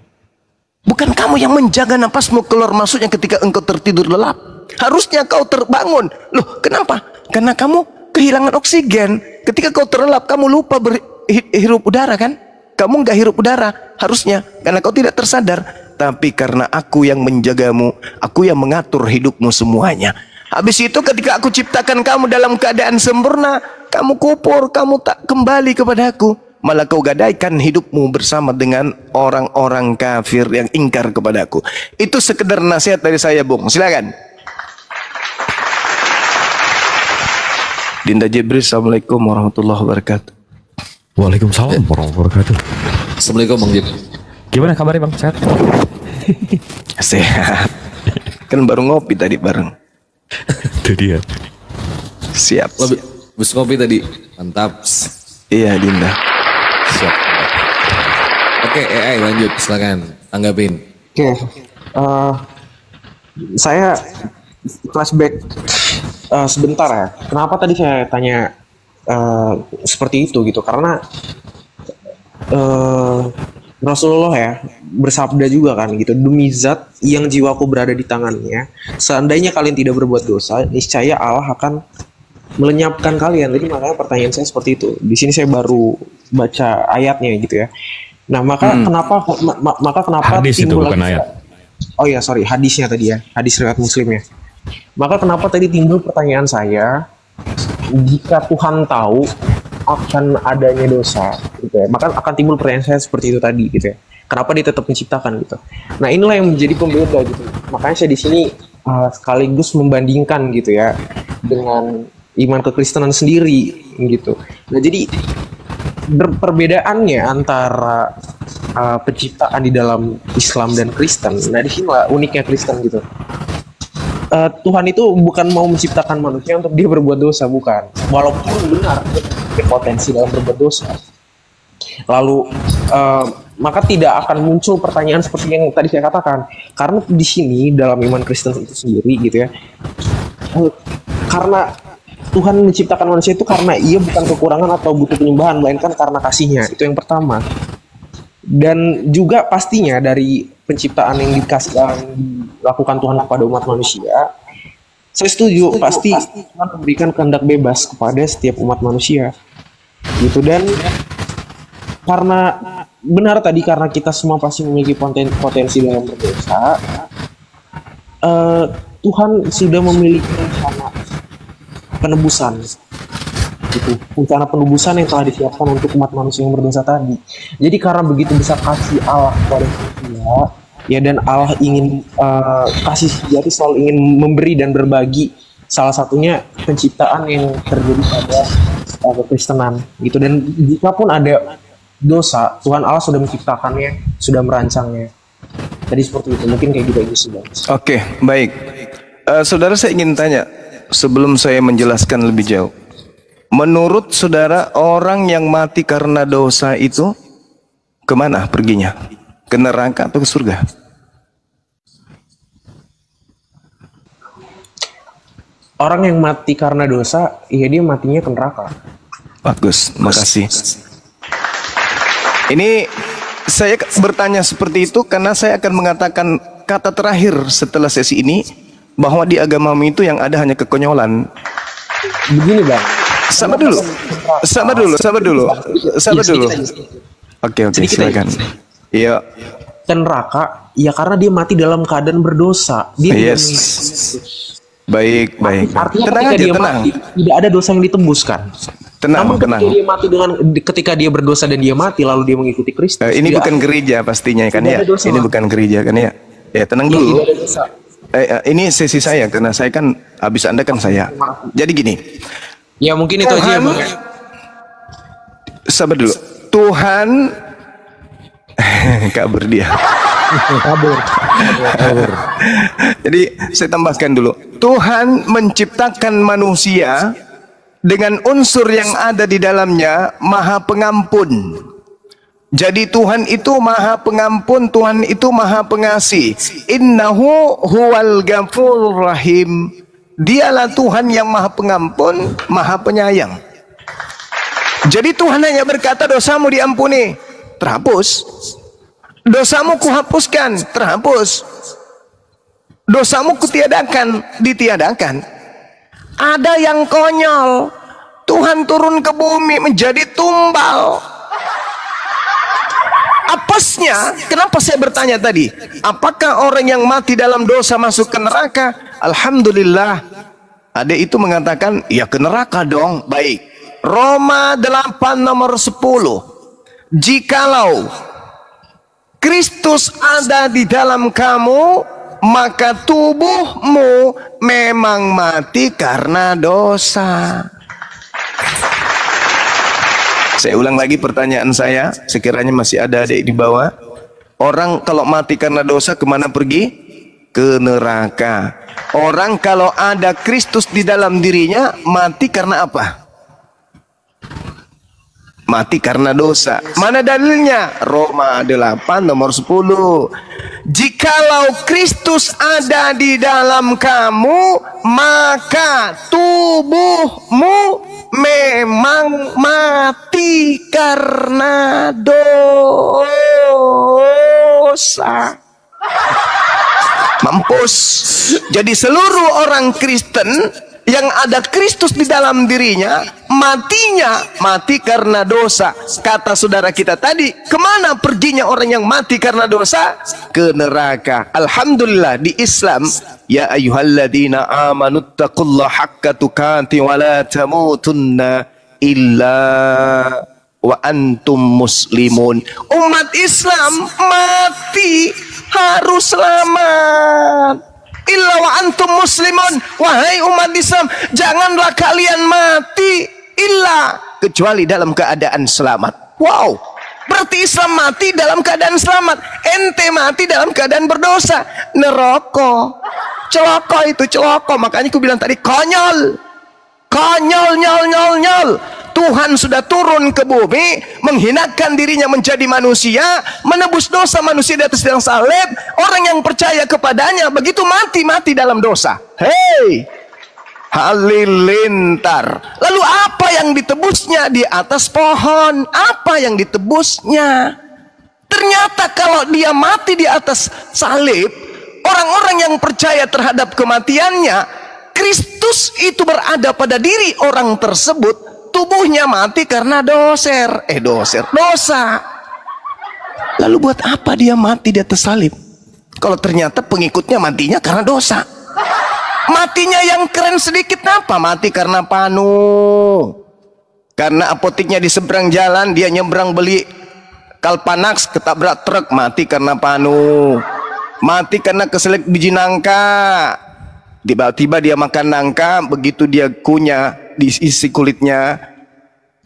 Bukan kamu yang menjaga napasmu keluar masuknya ketika engkau tertidur lelap. Harusnya kau terbangun. Loh, kenapa? Karena kamu kehilangan oksigen. Ketika kau terlelap, kamu lupa berhirup udara kan? Kamu nggak hirup udara harusnya, karena kau tidak tersadar. Tapi karena aku yang menjagamu, aku yang mengatur hidupmu semuanya. Habis itu ketika aku ciptakan kamu dalam keadaan sempurna, kamu kupur, kamu tak kembali kepada aku. Malah kau gadaikan hidupmu bersama dengan orang-orang kafir yang ingkar kepadaku. Itu sekedar nasihat dari saya, Bung. Silakan. Dinda Jibril, Assalamualaikum warahmatullahi wabarakatuh. Waalaikumsalam warahmatullahi wabarakatuh. Assalamualaikum Bang Jib. Gimana kabarnya Bang? Sehat? Sehat. Kan baru ngopi tadi bareng. Itu dia. Siap. Bus kopi tadi. Mantap. Iya Dinda. Siap. Oke, AI lanjut, silakan tanggapin. Oke. Saya flashback sebentar ya. Kenapa tadi saya tanya seperti itu gitu? Karena Rasulullah ya bersabda juga kan gitu, demi zat yang jiwaku berada di tangannya, seandainya kalian tidak berbuat dosa, niscaya Allah akan melenyapkan kalian. Jadi makanya pertanyaan saya seperti itu. Di sini saya baru baca ayatnya gitu ya. Nah maka kenapa hadis itu bukan ayat. Oh ya sorry, hadisnya tadi ya, hadis riwayat Muslim ya. Maka kenapa tadi timbul pertanyaan saya, jika Tuhan tahu akan adanya dosa gitu ya, maka akan timbul pertanyaan saya seperti itu tadi gitu ya, kenapa dia tetap menciptakan gitu. Nah inilah yang menjadi pembeda gitu. makanya saya di sini sekaligus membandingkan gitu ya dengan iman kekristenan sendiri gitu. Nah jadi perbedaannya antara penciptaan di dalam Islam dan Kristen. Nah di sini lah uniknya Kristen gitu. Tuhan itu bukan mau menciptakan manusia untuk dia berbuat dosa, bukan. Walaupun benar dia punya potensi dalam berbuat dosa. Lalu maka tidak akan muncul pertanyaan seperti yang tadi saya katakan. Karena di sini dalam iman Kristen itu sendiri gitu ya. Karena Tuhan menciptakan manusia itu karena ia bukan kekurangan atau butuh penyembahan, melainkan karena kasihnya. Itu yang pertama. Dan juga pastinya dari penciptaan yang dilakukan Tuhan kepada umat manusia, saya setuju pasti Tuhan memberikan kehendak bebas kepada setiap umat manusia gitu. Dan karena benar tadi, karena kita semua pasti memiliki potensi dalam berdosa, Tuhan sudah memiliki rencana penebusan gitu, rencana penebusan yang telah disiapkan untuk umat manusia yang berdosa tadi. Jadi karena begitu besar kasih Allah kepada manusia, ya, dan Allah ingin kasih sejati selalu ingin memberi dan berbagi. Salah satunya penciptaan yang terjadi pada kekristenan gitu. Dan jika pun ada dosa, Tuhan Allah sudah menciptakannya, sudah merancangnya. Tadi seperti itu, mungkin kayak gitu sudah. Oke, baik. Saudara, saya ingin tanya sebelum saya menjelaskan lebih jauh. Menurut saudara, orang yang mati karena dosa itu kemana perginya? Ke neraka atau ke surga? Orang yang mati karena dosa, ya dia matinya ke neraka. Bagus, makasih. Ini saya bertanya seperti itu karena saya akan mengatakan kata terakhir setelah sesi ini, bahwa di agamamu itu yang ada hanya kekonyolan. Begini bang. Sabar dulu. Oke, silakan. Iya. Ke neraka, ya karena dia mati dalam keadaan berdosa. Dia Baik. Artinya Tenang aja, tenang. mati, tidak ada dosa yang ditembuskan. Tenang. Dia mati ketika dia berdosa dan dia mati lalu dia mengikuti Kristus. Ini bukan gereja pastinya kan ya? Ini bukan gereja kan ya? Ya, tenang dulu. Tidak ada dosa. Ini sesi saya karena saya kan habis Anda kan saya. Jadi gini. Ya mungkin itu aja ya bang. Sabar dulu. Tuhan kabur dia. Kabur. Jadi saya tambahkan dulu. Tuhan menciptakan manusia dengan unsur yang ada di dalamnya Maha Pengampun. Jadi Tuhan itu Maha Pengampun, Tuhan itu Maha Pengasih. Innahu huwal ghafurur rahim. Dialah Tuhan yang Maha Pengampun, Maha Penyayang. Jadi Tuhan hanya berkata dosamu diampuni, terhapus. Dosamu kuhapuskan, terhapus. Dosamu kutiadakan, ditiadakan. Ada yang konyol. Tuhan turun ke bumi menjadi tumbal. Apesnya, kenapa saya bertanya tadi? Apakah orang yang mati dalam dosa masuk ke neraka? Alhamdulillah. Ada itu mengatakan, ya ke neraka dong. Baik. Roma 8 nomor 10. Jikalau Kristus ada di dalam kamu, maka tubuhmu memang mati karena dosa. Saya ulang lagi pertanyaan saya, sekiranya masih ada adik di bawah. Orang kalau mati karena dosa kemana pergi? Ke neraka. Orang kalau ada Kristus di dalam dirinya, mati karena apa? Mati karena dosa. Mana dalilnya? Roma 8 nomor 10. Jikalau Kristus ada di dalam kamu, maka tubuhmu memang mati karena dosa. Mampus. Jadi seluruh orang Kristen yang ada Kristus di dalam dirinya, matinya mati karena dosa. Kata saudara kita tadi, kemana perginya orang yang mati karena dosa? Ke neraka. Alhamdulillah di Islam, ya ayyuhalladzina amanu taqullaha haqqa tuqatih wa la tamutunna illa wa antum muslimun. Umat Islam mati harus selamat. illa wa antum muslimun. Wahai umat Islam, janganlah kalian mati illa kecuali dalam keadaan selamat. Wow, berarti Islam mati dalam keadaan selamat. Ente mati dalam keadaan berdosa, neraka. Celaka itu, celaka. Makanya aku bilang tadi, konyol. Konyol, nyol, nyol, nyol. Tuhan sudah turun ke bumi, menghinakan dirinya menjadi manusia, menebus dosa manusia di atas tiang salib. Orang yang percaya kepadanya begitu mati dalam dosa. Hei, halilintar. Lalu apa yang ditebusnya di atas pohon? Apa yang ditebusnya? Ternyata kalau dia mati di atas salib, orang-orang yang percaya terhadap kematiannya, Kristus itu berada pada diri orang tersebut. Tubuhnya mati karena dosa. Lalu buat apa dia mati di atas salib? Kalau ternyata pengikutnya matinya karena dosa. Matinya yang keren sedikit apa? Mati karena panu. Karena apoteknya di seberang jalan, dia nyebrang beli Kalpanax, ketabrak truk, mati karena panu. Mati karena keselip biji nangka. Tiba-tiba dia makan nangka, begitu dia kunyah diisi kulitnya,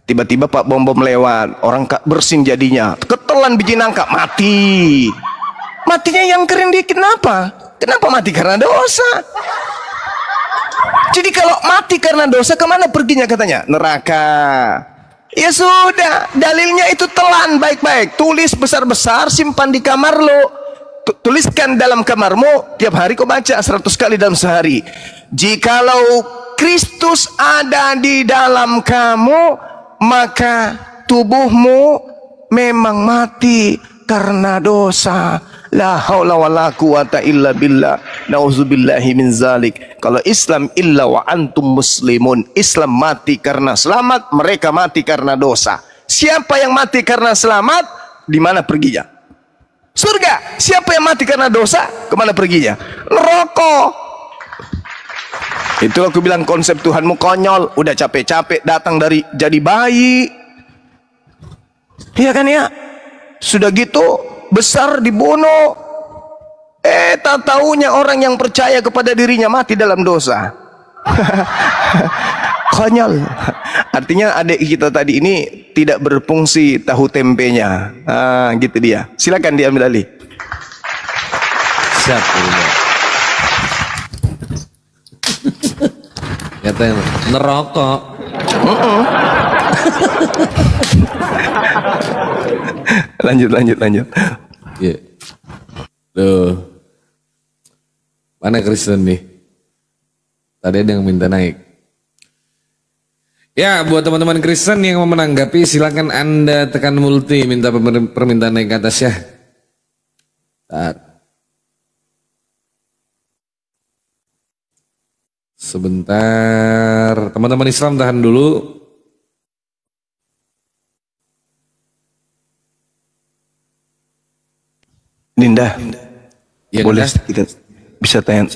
tiba-tiba Pak Bom lewat, orang bersin jadinya, ketelan biji nangka, mati. Matinya yang keren dikit, kenapa? Kenapa mati karena dosa? Jadi kalau mati karena dosa, kemana perginya katanya? Neraka. Ya sudah, dalilnya itu telan baik-baik, tulis besar-besar, simpan di kamar lo. Tuliskan dalam kamarmu, tiap hari kau baca 100 kali dalam sehari. Jikalau Kristus ada di dalam kamu, maka tubuhmu memang mati karena dosa. La haula wala quwata illa billah. Nauzubillahi min zalik. Kalau Islam illa wa antum muslimun. Islam mati karena selamat, mereka mati karena dosa. Siapa yang mati karena selamat, di mana perginya? Surga. Siapa yang mati karena dosa, kemana perginya? Neraka. Itu aku bilang konsep Tuhanmu konyol. Udah capek-capek datang dari jadi bayi, iya kan ya? Sudah gitu besar dibunuh. Tak taunya orang yang percaya kepada dirinya mati dalam dosa. Konyol. Artinya adik kita tadi ini tidak berfungsi tahu tempenya. Gitu dia. Silakan diambil alih. Siap. Katanya neraka. Lanjut. Iya. Tuh. Mana Kristen nih? Tadi ada yang minta naik. Ya, buat teman-teman Kristen yang mau menanggapi, silakan Anda tekan multi, minta permintaan naik ke atas ya. Sebentar, teman-teman Islam tahan dulu. Dinda, Ya, boleh Dinda? kita bisa tanya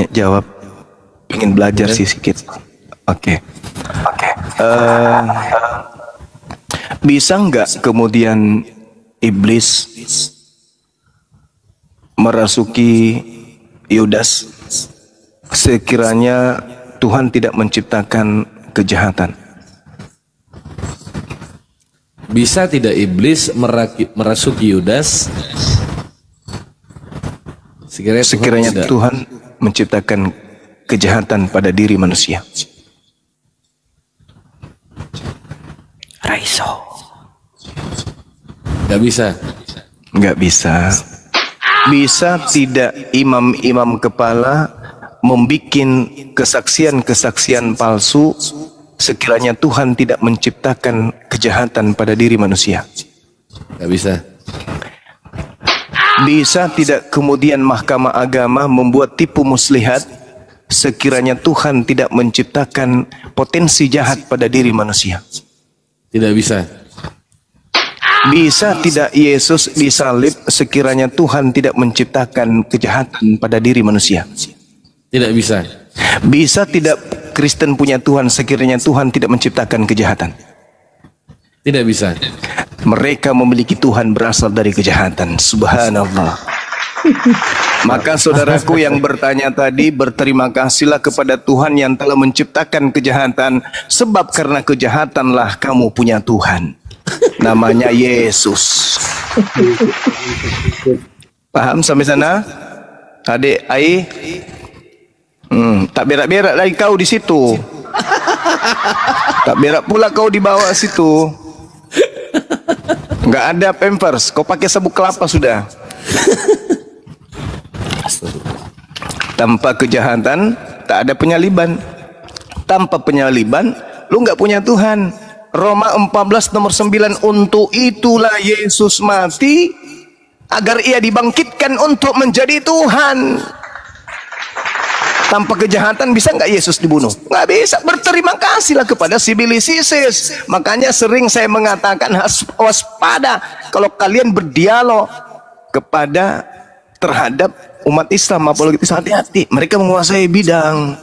jawab? Pengen belajar sih sedikit. Oke. Bisa nggak kemudian iblis merasuki Yudas sekiranya Tuhan tidak menciptakan kejahatan? Bisa tidak iblis merasuki Yudas sekiranya Tuhan menciptakan kejahatan pada diri manusia? Raiso. Gak bisa. Nggak bisa. Bisa tidak imam-imam kepala membuat kesaksian-kesaksian palsu sekiranya Tuhan tidak menciptakan kejahatan pada diri manusia? Gak bisa. Bisa tidak kemudian mahkamah agama membuat tipu muslihat sekiranya Tuhan tidak menciptakan potensi jahat pada diri manusia? Tidak bisa. Bisa tidak Yesus disalib sekiranya Tuhan tidak menciptakan kejahatan pada diri manusia? Tidak bisa. Bisa tidak Kristen punya Tuhan sekiranya Tuhan tidak menciptakan kejahatan? Tidak bisa. Mereka memiliki Tuhan berasal dari kejahatan. Subhanallah. Maka saudaraku yang bertanya tadi, berterima kasihlah kepada Tuhan yang telah menciptakan kejahatan, sebab karena kejahatanlah kamu punya Tuhan. Namanya Yesus. Paham sampai sana? Adik Ai? Tak berak-berak lagi kau di situ. Tak berak pula kau dibawa situ. Enggak ada pampers, kau pakai sabuk kelapa sudah. Tanpa kejahatan tak ada penyaliban. Tanpa penyaliban lu enggak punya Tuhan. Roma 14 nomor 9, untuk itulah Yesus mati agar ia dibangkitkan untuk menjadi Tuhan. Tanpa kejahatan bisa nggak Yesus dibunuh? Nggak bisa. Berterima kasihlah kepada si bilis Isis. Makanya sering saya mengatakan waspada kalau kalian berdialog kepada terhadap umat Islam, apalagi hati-hati. Mereka menguasai bidang,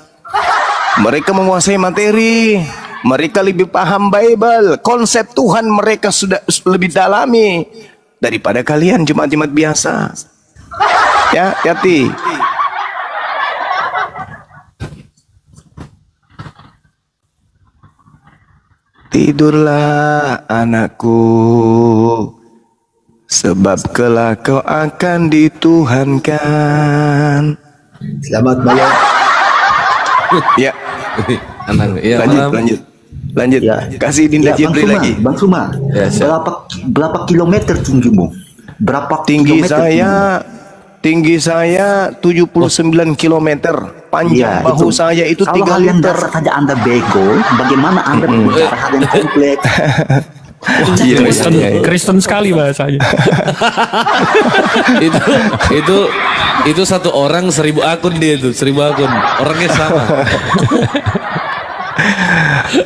mereka menguasai materi, mereka lebih paham Bible, konsep Tuhan mereka sudah lebih dalami daripada kalian jemaat-jemaat biasa. Ya, hati-hati. Tidurlah anakku, sebab kelak kau akan dituhankan. Selamat malam. Ya, Anang, ya, lanjut. Ya. Kasih Dinda Jibri lagi. Bang Suma, Ya, berapa kilometer tinggimu? Berapa Tinggi kilometer saya 79 km. Panjang Ya, bahu itu. saya itu Kalau 3 kalian liter. dasar saja Anda bego, bagaimana Anda bicara hal yang kompleks? Kristen sekali bahasanya. itu satu orang 1000 akun dia itu, 1000 akun. Orangnya sama.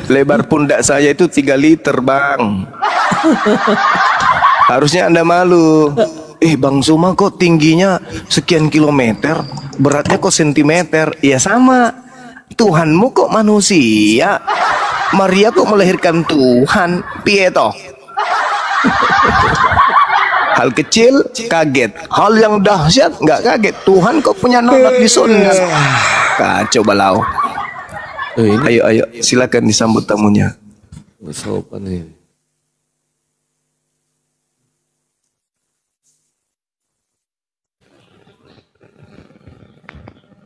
Lebar pundak saya itu 3 liter, Bang. Harusnya Anda malu. Bang Suma kok tingginya sekian kilometer, beratnya kok sentimeter. Ya sama. Tuhanmu kok manusia. Maria kok melahirkan Tuhan. Piye toh? Hal kecil kaget, hal yang dahsyat nggak kaget. Tuhan kok punya anak di surga. Kacau balau. Ini Ayo silakan disambut tamunya. sopan ini.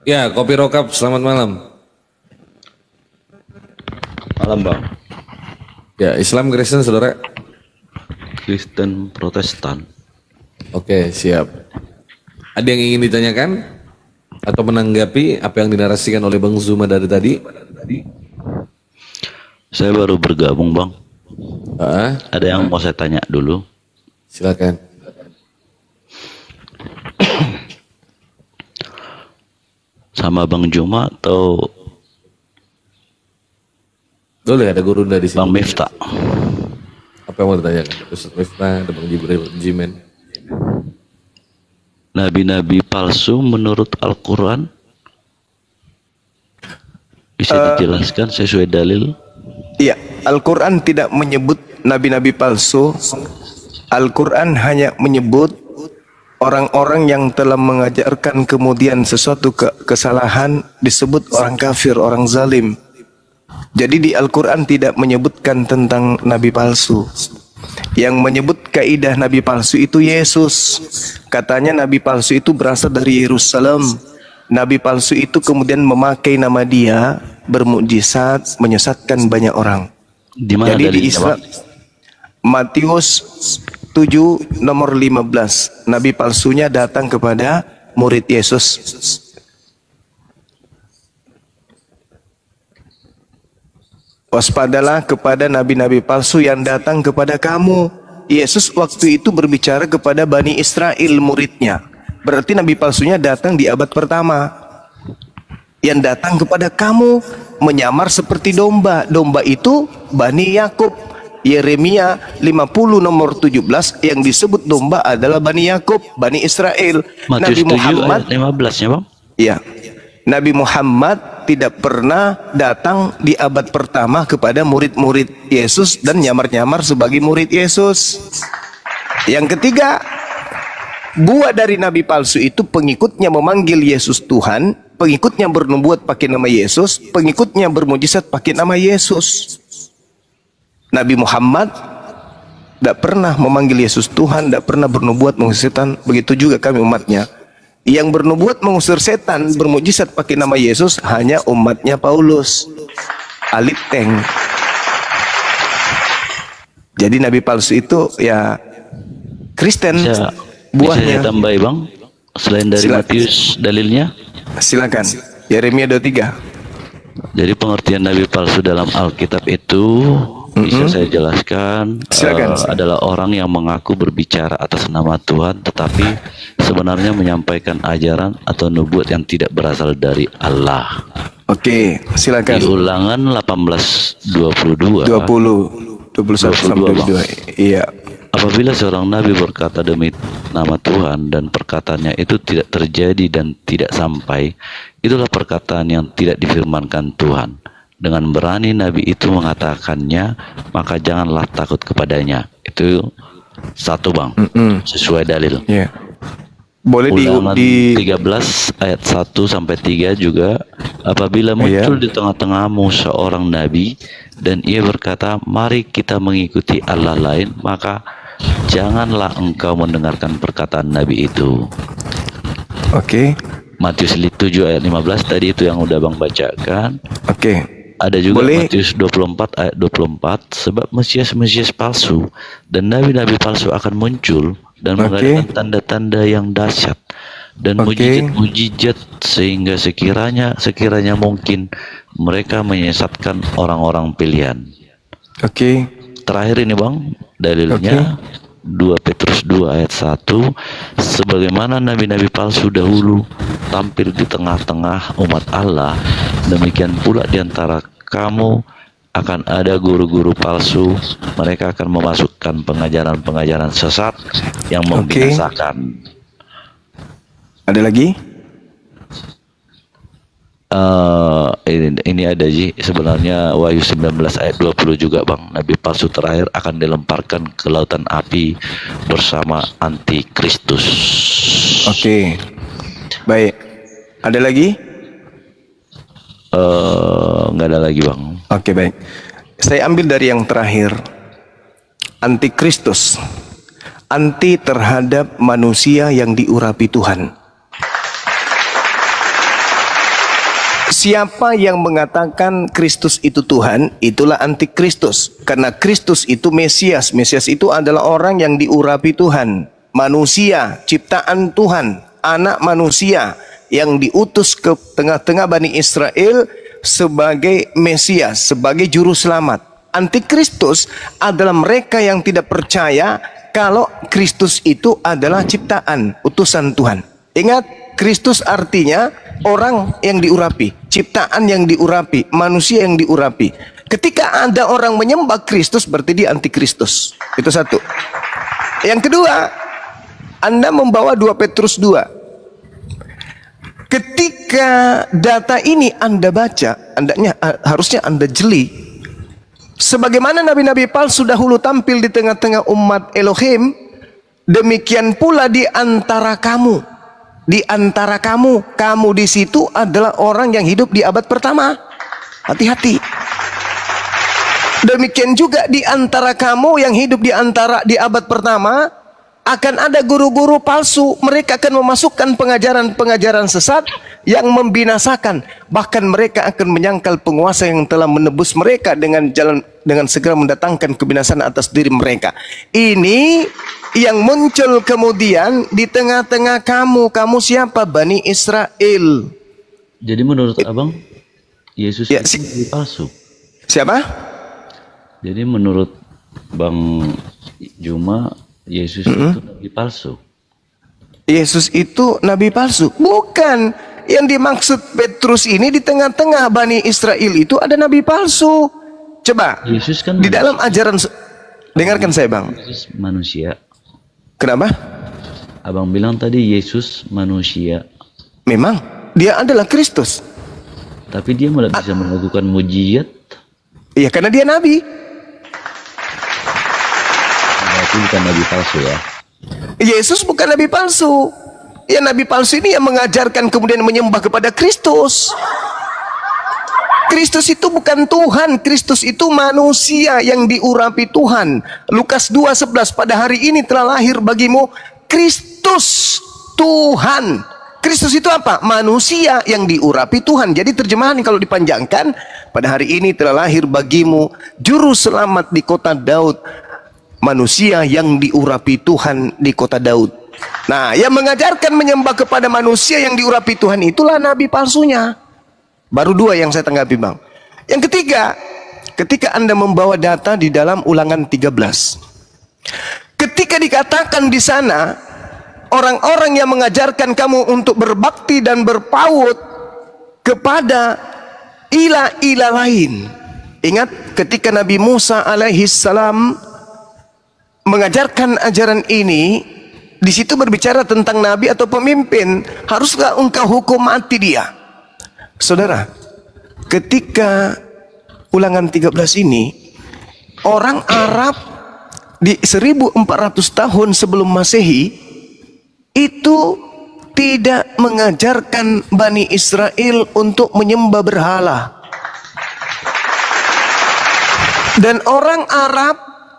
Ya, Kopi Rokap, selamat malam. Malam Bang. Ya, Islam Kristen saudara. Kristen Protestan. Oke, siap. Ada yang ingin ditanyakan atau menanggapi apa yang dinarasikan oleh Bang Zuma dari tadi? Saya baru bergabung Bang. Ada yang mau saya tanya dulu. Silakan. Sama Bang Juma atau Boleh, ada Gurunda di sini. Bang Miftah? Apa yang mau ditanyakan? Ustaz Miftah, ada Bang Jibril Jimen. Nabi-nabi palsu menurut Al-Quran bisa dijelaskan sesuai dalil? Iya, Al-Quran tidak menyebut nabi-nabi palsu. Al-Quran hanya menyebut orang-orang yang telah mengajarkan kemudian sesuatu kesalahan disebut orang kafir, orang zalim. Jadi di Al-Quran tidak menyebutkan tentang nabi palsu. Yang menyebut kaidah nabi palsu itu Yesus. Katanya nabi palsu itu berasal dari Yerusalem. Nabi palsu itu kemudian memakai nama dia, bermukjizat, menyesatkan banyak orang. Di mana Jadi di dalilnya, Islam, Bang? Matius 7 nomor 15, nabi palsunya datang kepada murid Yesus. Waspadalah kepada nabi-nabi palsu yang datang kepada kamu. Yesus waktu itu berbicara kepada Bani Israel muridnya. Berarti nabi palsunya datang di abad pertama. Yang datang kepada kamu menyamar seperti domba. Domba itu Bani Yakub. Yeremia 50 nomor 17 yang disebut domba adalah Bani Yakub, Bani Israel. Matius Nabi 7 Muhammad ayat 15 ya Bang? Ya. Nabi Muhammad tidak pernah datang di abad pertama kepada murid-murid Yesus dan nyamar-nyamar sebagai murid Yesus. Yang ketiga, buah dari nabi palsu itu pengikutnya memanggil Yesus Tuhan, pengikutnya bernubuat pakai nama Yesus, pengikutnya bermujizat pakai nama Yesus. Nabi Muhammad tidak pernah memanggil Yesus Tuhan, tidak pernah bernubuat mengusir setan. Begitu juga kami umatnya. Yang bernubuat mengusir setan, bermujizat pakai nama Yesus hanya umatnya Paulus. Alip Teng. Jadi nabi palsu itu ya Kristen. Buahnya. Bisa tambahin bang, selain dari Matius dalilnya? Silakan. Yeremia 23. Jadi pengertian nabi palsu dalam Alkitab itu bisa saya jelaskan. Silakan. Adalah orang yang mengaku berbicara atas nama Tuhan, tetapi sebenarnya menyampaikan ajaran atau nubuat yang tidak berasal dari Allah. Oke, silakan. Di Ulangan 18:22. 21 sampai 22. Iya. Apabila seorang nabi berkata demi nama Tuhan dan perkataannya itu tidak terjadi dan tidak sampai, itulah perkataan yang tidak difirmankan Tuhan. Dengan berani nabi itu mengatakannya, maka janganlah takut kepadanya. Itu satu bang, sesuai dalil. Yeah. Boleh Ulangan di 13 ayat 1 sampai 3 juga, apabila muncul di tengah-tengahmu seorang nabi dan ia berkata, mari kita mengikuti Allah lain, maka janganlah engkau mendengarkan perkataan nabi itu. Oke. Matius 7 ayat 15 tadi itu yang udah bang bacakan. Oke. Ada juga Boleh. Matius 24 ayat 24, sebab Mesias Palsu dan nabi-nabi palsu akan muncul dan mengadakan tanda-tanda yang dahsyat dan mujizat sehingga sekiranya mungkin mereka menyesatkan orang-orang pilihan. Oke. Terakhir ini bang, dalilnya 2 Petrus 2 ayat 1, sebagaimana nabi-nabi palsu dahulu tampil di tengah-tengah umat Allah, demikian pula di antara kamu akan ada guru-guru palsu. Mereka akan memasukkan pengajaran-pengajaran sesat yang membinasakan. Ada lagi? Ini ada Ji, sebenarnya Wahyu 19 ayat 20 juga bang, nabi palsu terakhir akan dilemparkan ke lautan api bersama antikristus. Oke. Baik. Ada lagi? Nggak ada lagi bang. Oke, baik. Saya ambil dari yang terakhir. Antikristus. Anti terhadap manusia yang diurapi Tuhan. Siapa yang mengatakan Kristus itu Tuhan, itulah antikristus. Karena Kristus itu Mesias. Mesias itu adalah orang yang diurapi Tuhan. Manusia, ciptaan Tuhan. Anak manusia yang diutus ke tengah-tengah Bani Israel sebagai Mesias, sebagai juru selamat. Antikristus adalah mereka yang tidak percaya kalau Kristus itu adalah ciptaan, utusan Tuhan. Ingat, Kristus artinya orang yang diurapi, ciptaan yang diurapi, manusia yang diurapi. Ketika ada orang menyembah Kristus, berarti dia antikristus. Itu satu. Yang kedua, Anda membawa 2 Petrus 2. Ketika data ini Anda baca, harusnya Anda jeli. Sebagaimana nabi-nabi palsu dahulu tampil di tengah-tengah umat Elohim, demikian pula di antara kamu. Di antara kamu di situ adalah orang yang hidup di abad pertama. Hati-hati. Demikian juga di antara kamu yang hidup di abad pertama, akan ada guru-guru palsu. Mereka akan memasukkan pengajaran-pengajaran sesat yang membinasakan. Bahkan mereka akan menyangkal penguasa yang telah menebus mereka dengan segera mendatangkan kebinasaan atas diri mereka. Ini yang muncul kemudian di tengah-tengah kamu. Kamu siapa? Bani Israel. Jadi menurut abang, Yesus itu nabi palsu. Siapa? Jadi menurut Bang Juma, Yesus itu nabi palsu. Yesus itu nabi palsu. Bukan. Yang dimaksud Petrus ini di tengah-tengah Bani Israel itu ada nabi palsu. Coba. Yesus kan di dalam ajaran, dengarkan saya bang. Yesus manusia. Kenapa? Abang bilang tadi Yesus manusia. Memang dia adalah Kristus. Tapi dia malah bisa melakukan mujizat. Iya, karena dia nabi. Berarti bukan nabi palsu ya. Yesus bukan nabi palsu. Ya, nabi palsu ini yang mengajarkan kemudian menyembah kepada Kristus. Kristus itu bukan Tuhan, Kristus itu manusia yang diurapi Tuhan. Lukas 2:11, pada hari ini telah lahir bagimu Kristus Tuhan. Kristus itu apa? Manusia yang diurapi Tuhan. Jadi terjemahan kalau dipanjangkan, pada hari ini telah lahir bagimu juru selamat di kota Daud, manusia yang diurapi Tuhan di kota Daud. Nah, yang mengajarkan menyembah kepada manusia yang diurapi Tuhan itulah nabi palsunya. Baru dua yang saya tanggapi, Bang. Yang ketiga, ketika Anda membawa data di dalam Ulangan 13. Ketika dikatakan di sana, orang-orang yang mengajarkan kamu untuk berbakti dan berpaut kepada ilah-ilah lain. Ingat ketika Nabi Musa alaihissalam mengajarkan ajaran ini, di situ berbicara tentang nabi atau pemimpin, haruskah engkau hukum mati dia? Saudara, ketika Ulangan 13 ini, orang Arab di 1400 tahun sebelum Masehi itu tidak mengajarkan Bani Israel untuk menyembah berhala. Dan orang Arab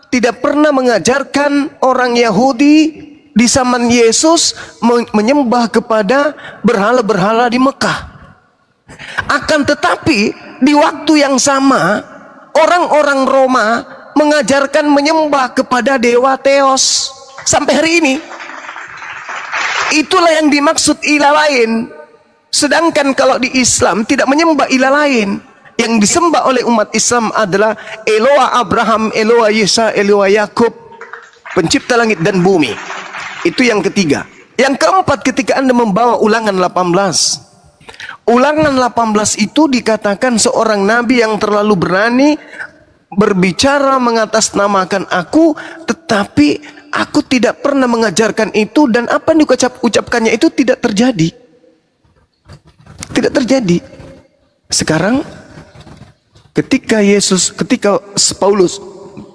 tidak pernah mengajarkan orang Yahudi di zaman Yesus menyembah kepada berhala-berhala di Mekah. Akan tetapi di waktu yang sama, orang-orang Roma mengajarkan menyembah kepada dewa Theos sampai hari ini. Itulah yang dimaksud ilah lain. Sedangkan kalau di Islam tidak menyembah ilah lain. Yang disembah oleh umat Islam adalah Eloa Abraham, Eloa Yesa, Eloa Yakub, pencipta langit dan bumi. Itu yang ketiga. Yang keempat, ketika Anda membawa Ulangan 18. Ulangan 18 itu dikatakan seorang nabi yang terlalu berani berbicara mengatasnamakan aku, tetapi aku tidak pernah mengajarkan itu, dan apa yang diucapkannya itu tidak terjadi. Tidak terjadi. Sekarang ketika Paulus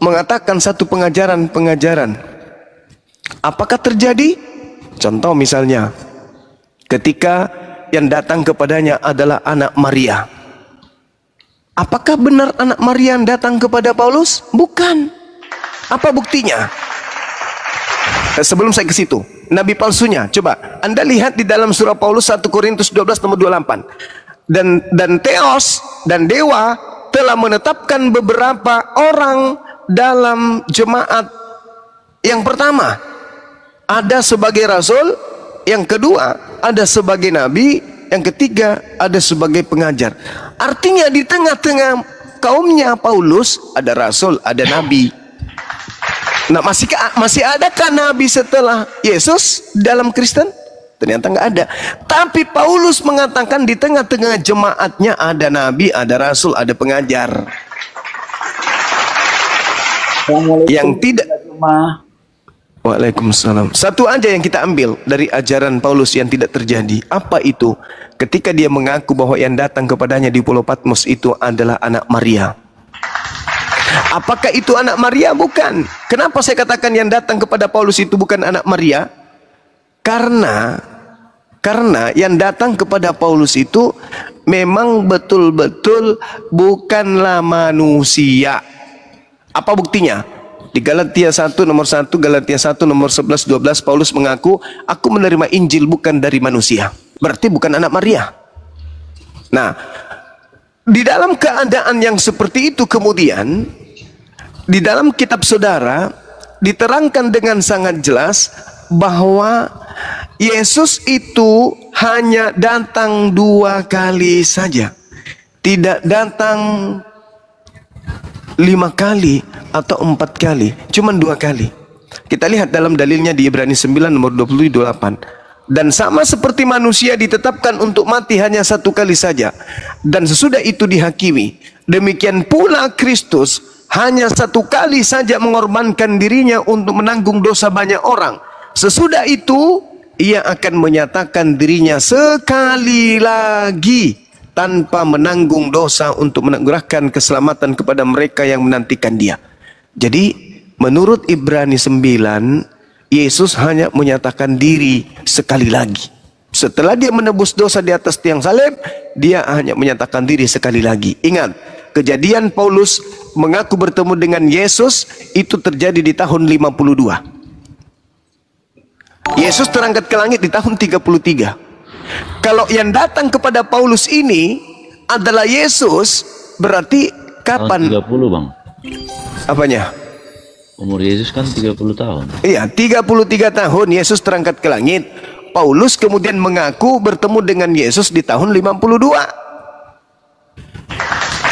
mengatakan satu pengajaran, apakah terjadi? Contoh misalnya, ketika yang datang kepadanya adalah anak Maria. Apakah benar anak Maria yang datang kepada Paulus? Bukan. Apa buktinya? Sebelum saya ke situ, nabi palsunya, coba Anda lihat di dalam surah Paulus 1 Korintus 12 nomor 28. Dan Theos dan dewa telah menetapkan beberapa orang dalam jemaat. Yang pertama, ada sebagai rasul. Yang kedua, ada sebagai nabi. Yang ketiga, ada sebagai pengajar. Artinya di tengah-tengah kaumnya Paulus ada rasul, ada nabi. Nah, masih adakah nabi setelah Yesus dalam Kristen? Ternyata nggak ada. Tapi Paulus mengatakan di tengah-tengah jemaatnya ada nabi, ada rasul, ada pengajar. Yang tidak. Waalaikumsalam. Satu aja yang kita ambil dari ajaran Paulus yang tidak terjadi. Apa itu? Ketika dia mengaku bahwa yang datang kepadanya di Pulau Patmos itu adalah anak Maria. Apakah itu anak Maria? Bukan. Kenapa saya katakan yang datang kepada Paulus itu bukan anak Maria? Karena yang datang kepada Paulus itu memang betul-betul bukanlah manusia. Apa buktinya? Di Galatia 1 nomor 1, Galatia 1 nomor 11, 12, Paulus mengaku, aku menerima Injil bukan dari manusia. Berarti bukan anak Maria. Nah, di dalam keadaan yang seperti itu kemudian, di dalam kitab saudara, diterangkan dengan sangat jelas bahwa Yesus itu hanya datang 2 kali saja. Tidak datang 5 kali atau 4 kali, cuman 2 kali. Kita lihat dalam dalilnya di Ibrani 9 nomor 28. Dan sama seperti manusia ditetapkan untuk mati hanya 1 kali saja, dan sesudah itu dihakimi, demikian pula Kristus hanya 1 kali saja mengorbankan dirinya untuk menanggung dosa banyak orang. Sesudah itu ia akan menyatakan dirinya sekali lagi tanpa menanggung dosa untuk menganugerahkan keselamatan kepada mereka yang menantikan dia. Jadi menurut Ibrani 9, Yesus hanya menyatakan diri sekali lagi. Setelah dia menebus dosa di atas tiang salib, dia hanya menyatakan diri sekali lagi. Ingat, kejadian Paulus mengaku bertemu dengan Yesus itu terjadi di tahun 52. Yesus terangkat ke langit di tahun 33. Kalau yang datang kepada Paulus ini adalah Yesus, berarti kapan? Tahun 30 bang. Apanya? Umur Yesus kan 30 tahun. Iya, 33 tahun Yesus terangkat ke langit. Paulus kemudian mengaku bertemu dengan Yesus di tahun 52.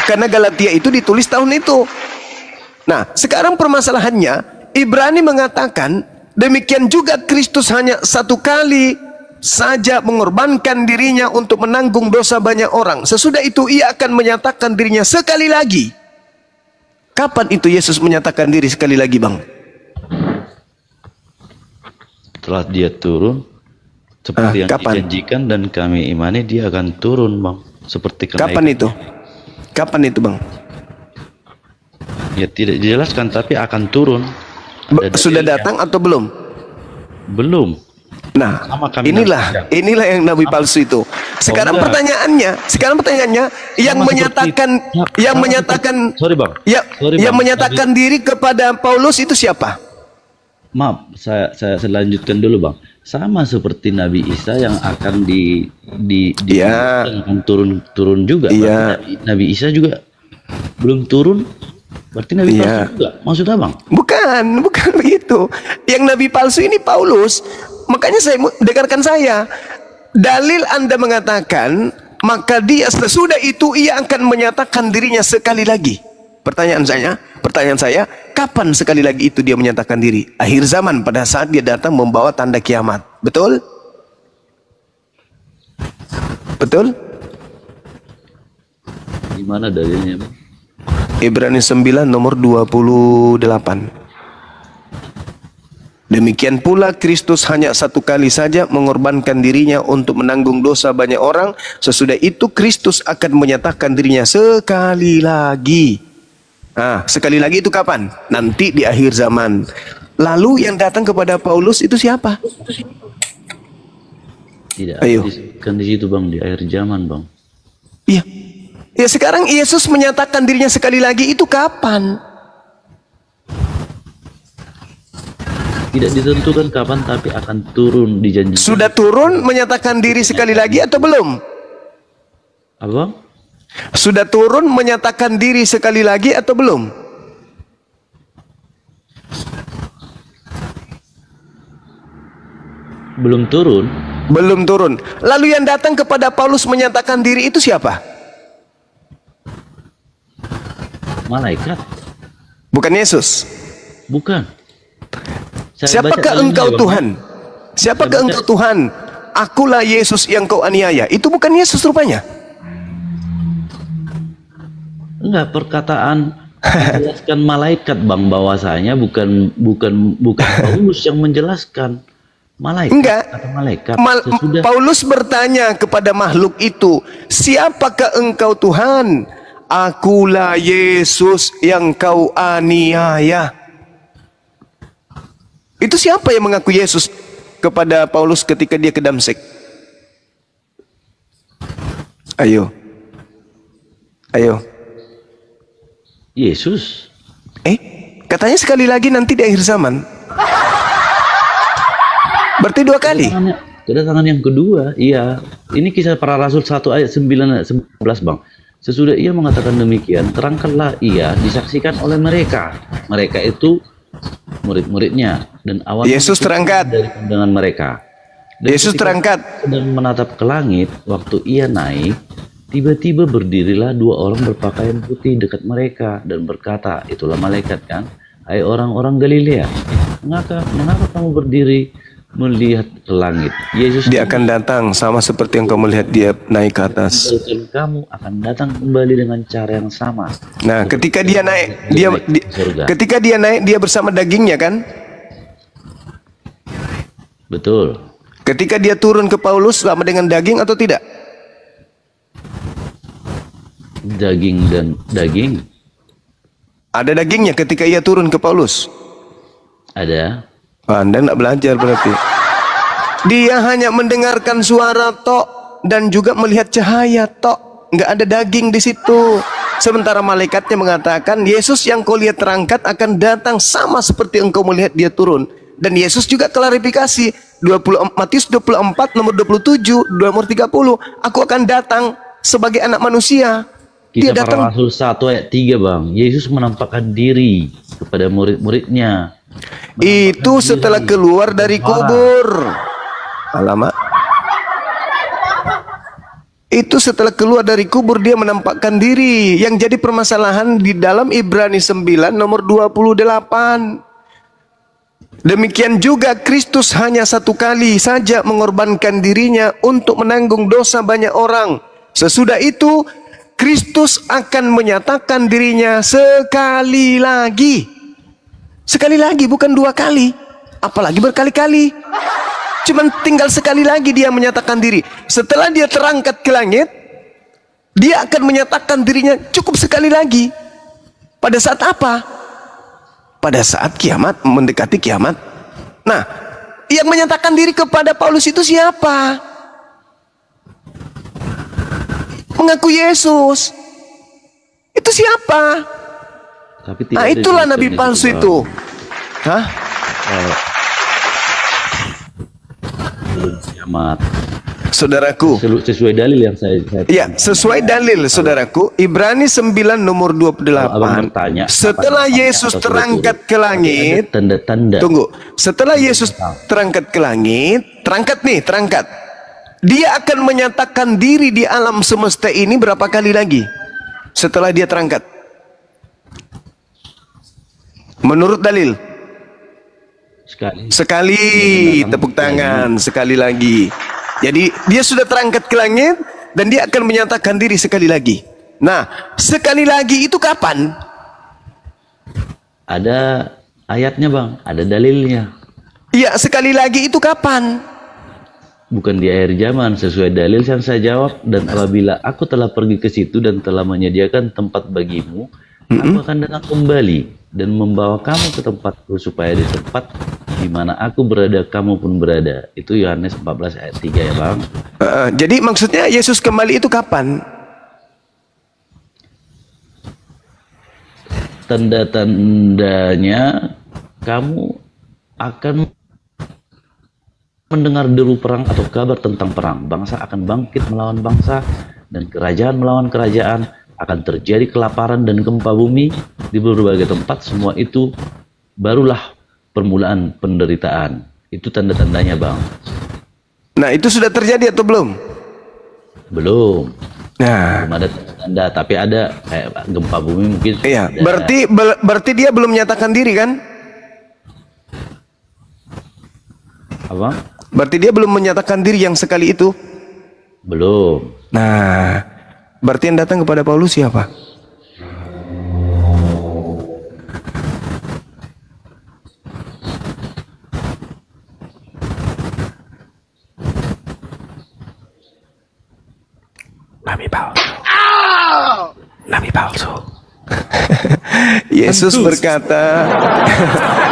Karena Galatia itu ditulis tahun itu. Nah, sekarang permasalahannya, Ibrani mengatakan, demikian juga Kristus hanya satu kali saja mengorbankan dirinya untuk menanggung dosa banyak orang. Sesudah itu ia akan menyatakan dirinya sekali lagi. Kapan itu Yesus menyatakan diri sekali lagi, Bang? Setelah dia turun, seperti yang kapan? dijanjikan dan kami imani dia akan turun, bang. Seperti kenaikan. Kapan itu? Kapan itu, Bang? Ya tidak dijelaskan, tapi akan turun. Sudah datang atau belum? Belum. Nah, inilah yang nabi palsu itu. Sekarang pertanyaannya, yang menyatakan sorry bang, yang menyatakan diri kepada Paulus itu siapa? Maaf, saya lanjutkan dulu bang. Sama seperti Nabi Isa yang akan akan turun juga. Nabi Isa juga belum turun. Berarti Nabi palsu juga. Maksudnya bang? Bukan begitu. Yang nabi palsu ini Paulus. Makanya saya dengarkan saya. Dalil Anda mengatakan, maka dia sesudah itu ia akan menyatakan dirinya sekali lagi. Pertanyaan saya, kapan sekali lagi itu dia menyatakan diri? Akhir zaman, pada saat dia datang membawa tanda kiamat. Betul? Betul? Di mana dalilnya, Bang? Ibrani 9 nomor 28. Demikian pula Kristus hanya satu kali saja mengorbankan dirinya untuk menanggung dosa banyak orang. Sesudah itu Kristus akan menyatakan dirinya sekali lagi. Nah, sekali lagi itu kapan? Nanti di akhir zaman. Lalu yang datang kepada Paulus itu siapa? Tidak. Kan di situ bang, di akhir zaman bang. Iya. Ya sekarang Yesus menyatakan dirinya sekali lagi itu kapan? Tidak ditentukan kapan, tapi akan turun dijanjikan. Sudah turun menyatakan diri sekali lagi atau belum? Apa? Sudah turun menyatakan diri sekali lagi atau belum? Belum turun. Belum turun. Lalu yang datang kepada Paulus menyatakan diri itu siapa? Malaikat. Bukan Yesus. Bukan. Siapakah engkau Tuhan? Siapakah engkau Tuhan? Akulah Yesus yang kau aniaya. Itu bukan Yesus rupanya. Enggak, perkataan menjelaskan malaikat bang, bahwasanya bukan Paulus yang menjelaskan. Malaikat. Enggak. Kata malaikat. Paulus bertanya kepada makhluk itu, siapakah engkau Tuhan? Akulah Yesus yang kau aniaya. Itu siapa yang mengaku Yesus kepada Paulus ketika dia ke Damsik? Ayo. Yesus. Katanya sekali lagi nanti di akhir zaman. Berarti dua kali. Kedatangan yang kedua, iya. Ini kisah para rasul 1 ayat 11 bang. Sesudah ia mengatakan demikian, terangkanlah ia disaksikan oleh mereka. Mereka itu murid-muridnya dan awalnya Yesus terangkat dari pandangan mereka. Dan Yesus terangkat sedang menatap ke langit. Waktu ia naik, tiba-tiba berdirilah 2 orang berpakaian putih dekat mereka dan berkata, itulah malaikat kan? Hai orang-orang Galilea, mengapa kamu berdiri melihat ke langit? Yesus dia akan datang sama seperti yang kamu lihat dia naik ke atas. Dan kamu akan datang kembali dengan cara yang sama. Nah, ketika dia naik, ketika dia naik, dia bersama dagingnya kan? Betul. Ketika dia turun ke Paulus sama dengan daging atau tidak? Daging dan daging. Ada dagingnya ketika ia turun ke Paulus? Ada. Anda nggak belajar berarti. Dia hanya mendengarkan suara tok dan juga melihat cahaya tok, nggak ada daging di situ. Sementara malaikatnya mengatakan, Yesus yang kau lihat terangkat akan datang sama seperti engkau melihat dia turun. Dan Yesus juga klarifikasi, Matius 24 nomor 27, nomor 30, aku akan datang sebagai anak manusia. Dia Kisah datang. Para Rasul 1 ayat 3 Bang. Yesus menampakkan diri kepada murid-muridnya. Itu setelah keluar dari kubur. Alamak. Itu setelah keluar dari kubur dia menampakkan diri. Yang jadi permasalahan di dalam Ibrani 9 nomor 28. Demikian juga Kristus hanya satu kali saja mengorbankan dirinya untuk menanggung dosa banyak orang. Sesudah itu Kristus akan menyatakan dirinya sekali lagi. Sekali lagi, bukan dua kali. Apalagi berkali-kali. Cuman tinggal sekali lagi dia menyatakan diri. Setelah dia terangkat ke langit, dia akan menyatakan dirinya cukup sekali lagi. Pada saat apa? Pada saat kiamat, mendekati kiamat. Nah, yang menyatakan diri kepada Paulus itu siapa? Mengaku Yesus. Itu siapa? Tapi tidak Nah, ada itulah di nabi internet palsu Bang. itu. Hah? Belum kiamat. Saudaraku. Sesuai dalil yang saya Ya, sesuai dalil saudaraku, Ibrani 9 nomor Abang 28. bertanya, Setelah apa- Yesus atau terangkat betul? ke langit, Ada tanda-tanda. tunggu. Setelah Yesus terangkat ke langit, terangkat. Dia akan menyatakan diri di alam semesta ini berapa kali lagi? Setelah dia terangkat. Menurut dalil. Sekali, tepuk tangan, sekali lagi. Jadi dia sudah terangkat ke langit dan dia akan menyatakan diri sekali lagi. Nah, sekali lagi itu kapan? Ada ayatnya Bang, ada dalilnya. Iya, sekali lagi itu kapan? Bukan di akhir zaman, sesuai dalil yang saya jawab. Dan apabila aku telah pergi ke situ dan telah menyediakan tempat bagimu, aku akan datang kembali dan membawa kamu ke tempatku, supaya di tempat di mana aku berada kamu pun berada. Itu Yohanes 14 ayat 3 ya Bang. Jadi maksudnya Yesus kembali itu kapan? Tanda-tandanya kamu akan mendengar deru perang atau kabar tentang perang. Bangsa akan bangkit melawan bangsa dan kerajaan melawan kerajaan. Akan terjadi kelaparan dan gempa bumi di berbagai tempat. Semua itu barulah permulaan penderitaan. Itu tanda-tandanya Bang. Nah, itu sudah terjadi atau belum? Belum. Nah, Belum ada tanda, tapi ada kayak gempa bumi mungkin. iya. ada. Berarti dia belum menyatakan diri kan? Apa? Berarti dia belum menyatakan diri yang sekali itu. Belum. Nah, berarti yang datang kepada Paulus siapa? Nabi palsu. Nabi palsu.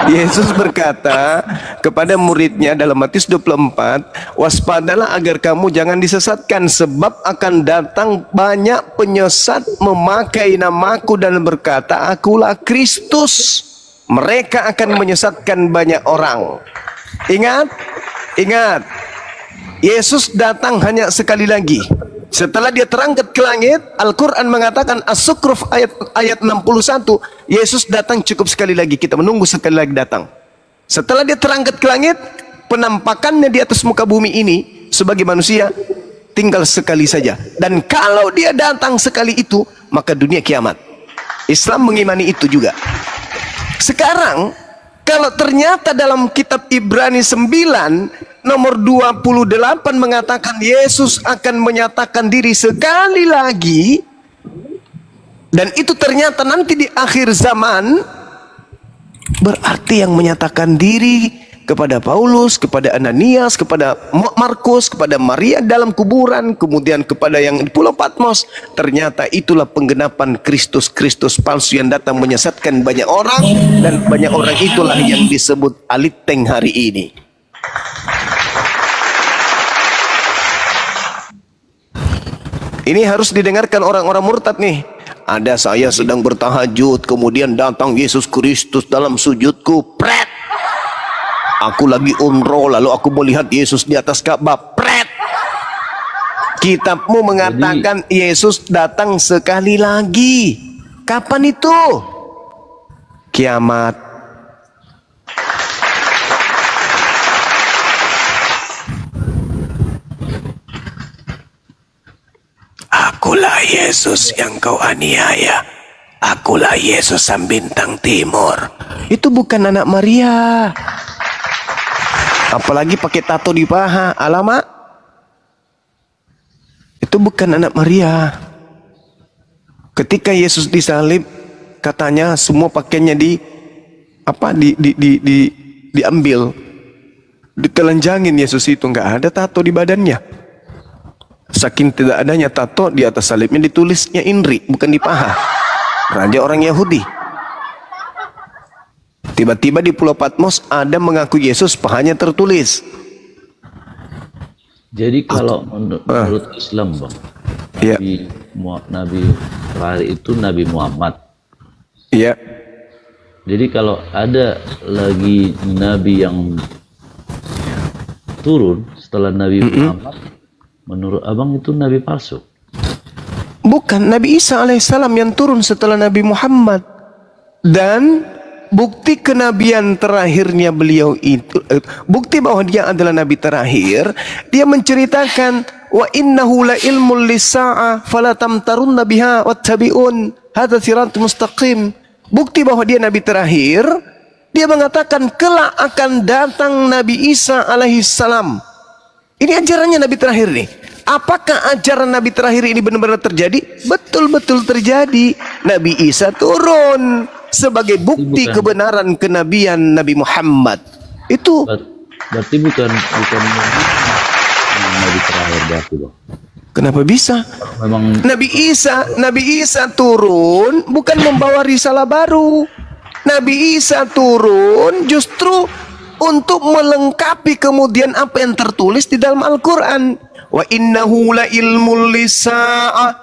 Yesus berkata kepada muridnya dalam Matius 24, waspadalah agar kamu jangan disesatkan, sebab akan datang banyak penyesat memakai namaku dan berkata, akulah Kristus. Mereka akan menyesatkan banyak orang. Ingat, Yesus datang hanya sekali lagi. Setelah dia terangkat ke langit, Al-Quran mengatakan As-Sukruf ayat 61, Yesus datang cukup sekali lagi. Kita menunggu sekali lagi datang. Setelah dia terangkat ke langit, penampakannya di atas muka bumi ini sebagai manusia tinggal sekali saja. Dan kalau dia datang sekali itu, maka dunia kiamat. Islam mengimani itu juga. Sekarang, kalau ternyata dalam kitab Ibrani 9 nomor 28 mengatakan Yesus akan menyatakan diri sekali lagi, dan itu ternyata nanti di akhir zaman, berarti yang menyatakan diri kepada Paulus, kepada Ananias, kepada Markus, kepada Maria dalam kuburan, kemudian kepada yang di Pulau Patmos. Ternyata itulah penggenapan Kristus palsu yang datang menyesatkan banyak orang, dan banyak orang itulah yang disebut aliteng hari ini. Ini harus didengarkan orang-orang murtad nih. Ada saya sedang bertahajud, kemudian datang Yesus Kristus dalam sujudku, pret. Aku lagi umroh, lalu aku melihat Yesus di atas Ka'bah, pret. Kitabmu mengatakan Yesus datang sekali lagi. Kapan itu? Kiamat. Akulah Yesus yang kau aniaya. Akulah Yesus sang bintang timur. Itu bukan anak Maria. Apalagi pakai tato di paha. Alamak. Itu bukan anak Maria. Ketika Yesus disalib, katanya semua pakaiannya diambil, ditelanjangin. Yesus itu nggak ada tato di badannya. Saking tidak adanya tato, di atas salibnya ditulisnya Indri, bukan di paha. Raja orang Yahudi. Tiba-tiba di Pulau Patmos ada mengaku Yesus, pahanya tertulis. Jadi kalau menurut Islam, Bang, ya. Nabi terakhir itu Nabi Muhammad. Iya. Jadi kalau ada lagi Nabi yang turun setelah Nabi Muhammad, menurut abang itu Nabi palsu? Bukan, Nabi Isa alaihissalam yang turun setelah Nabi Muhammad. Dan bukti kenabian terakhirnya beliau itu, bukti bahwa dia adalah Nabi terakhir, dia menceritakan, wa innahu la ilmul lisa'ah fala tamtarunna biha wattabi'un hadza siratul mustaqim. Bukti bahwa dia Nabi terakhir, dia mengatakan kelak akan datang Nabi Isa alaihissalam. Ini ajarannya Nabi terakhir nih. Apakah ajaran Nabi terakhir ini benar-benar terjadi? Betul-betul terjadi. Nabi Isa turun sebagai bukti kebenaran kenabian Nabi Muhammad. Itu berarti bukan Nabi terakhir berarti, Bang. Kenapa bisa? Memang Nabi Isa turun bukan membawa risalah baru. Nabi Isa turun justru untuk melengkapi kemudian apa yang tertulis di dalam Al-Quran. Wa innahu la ilmul lisa'ah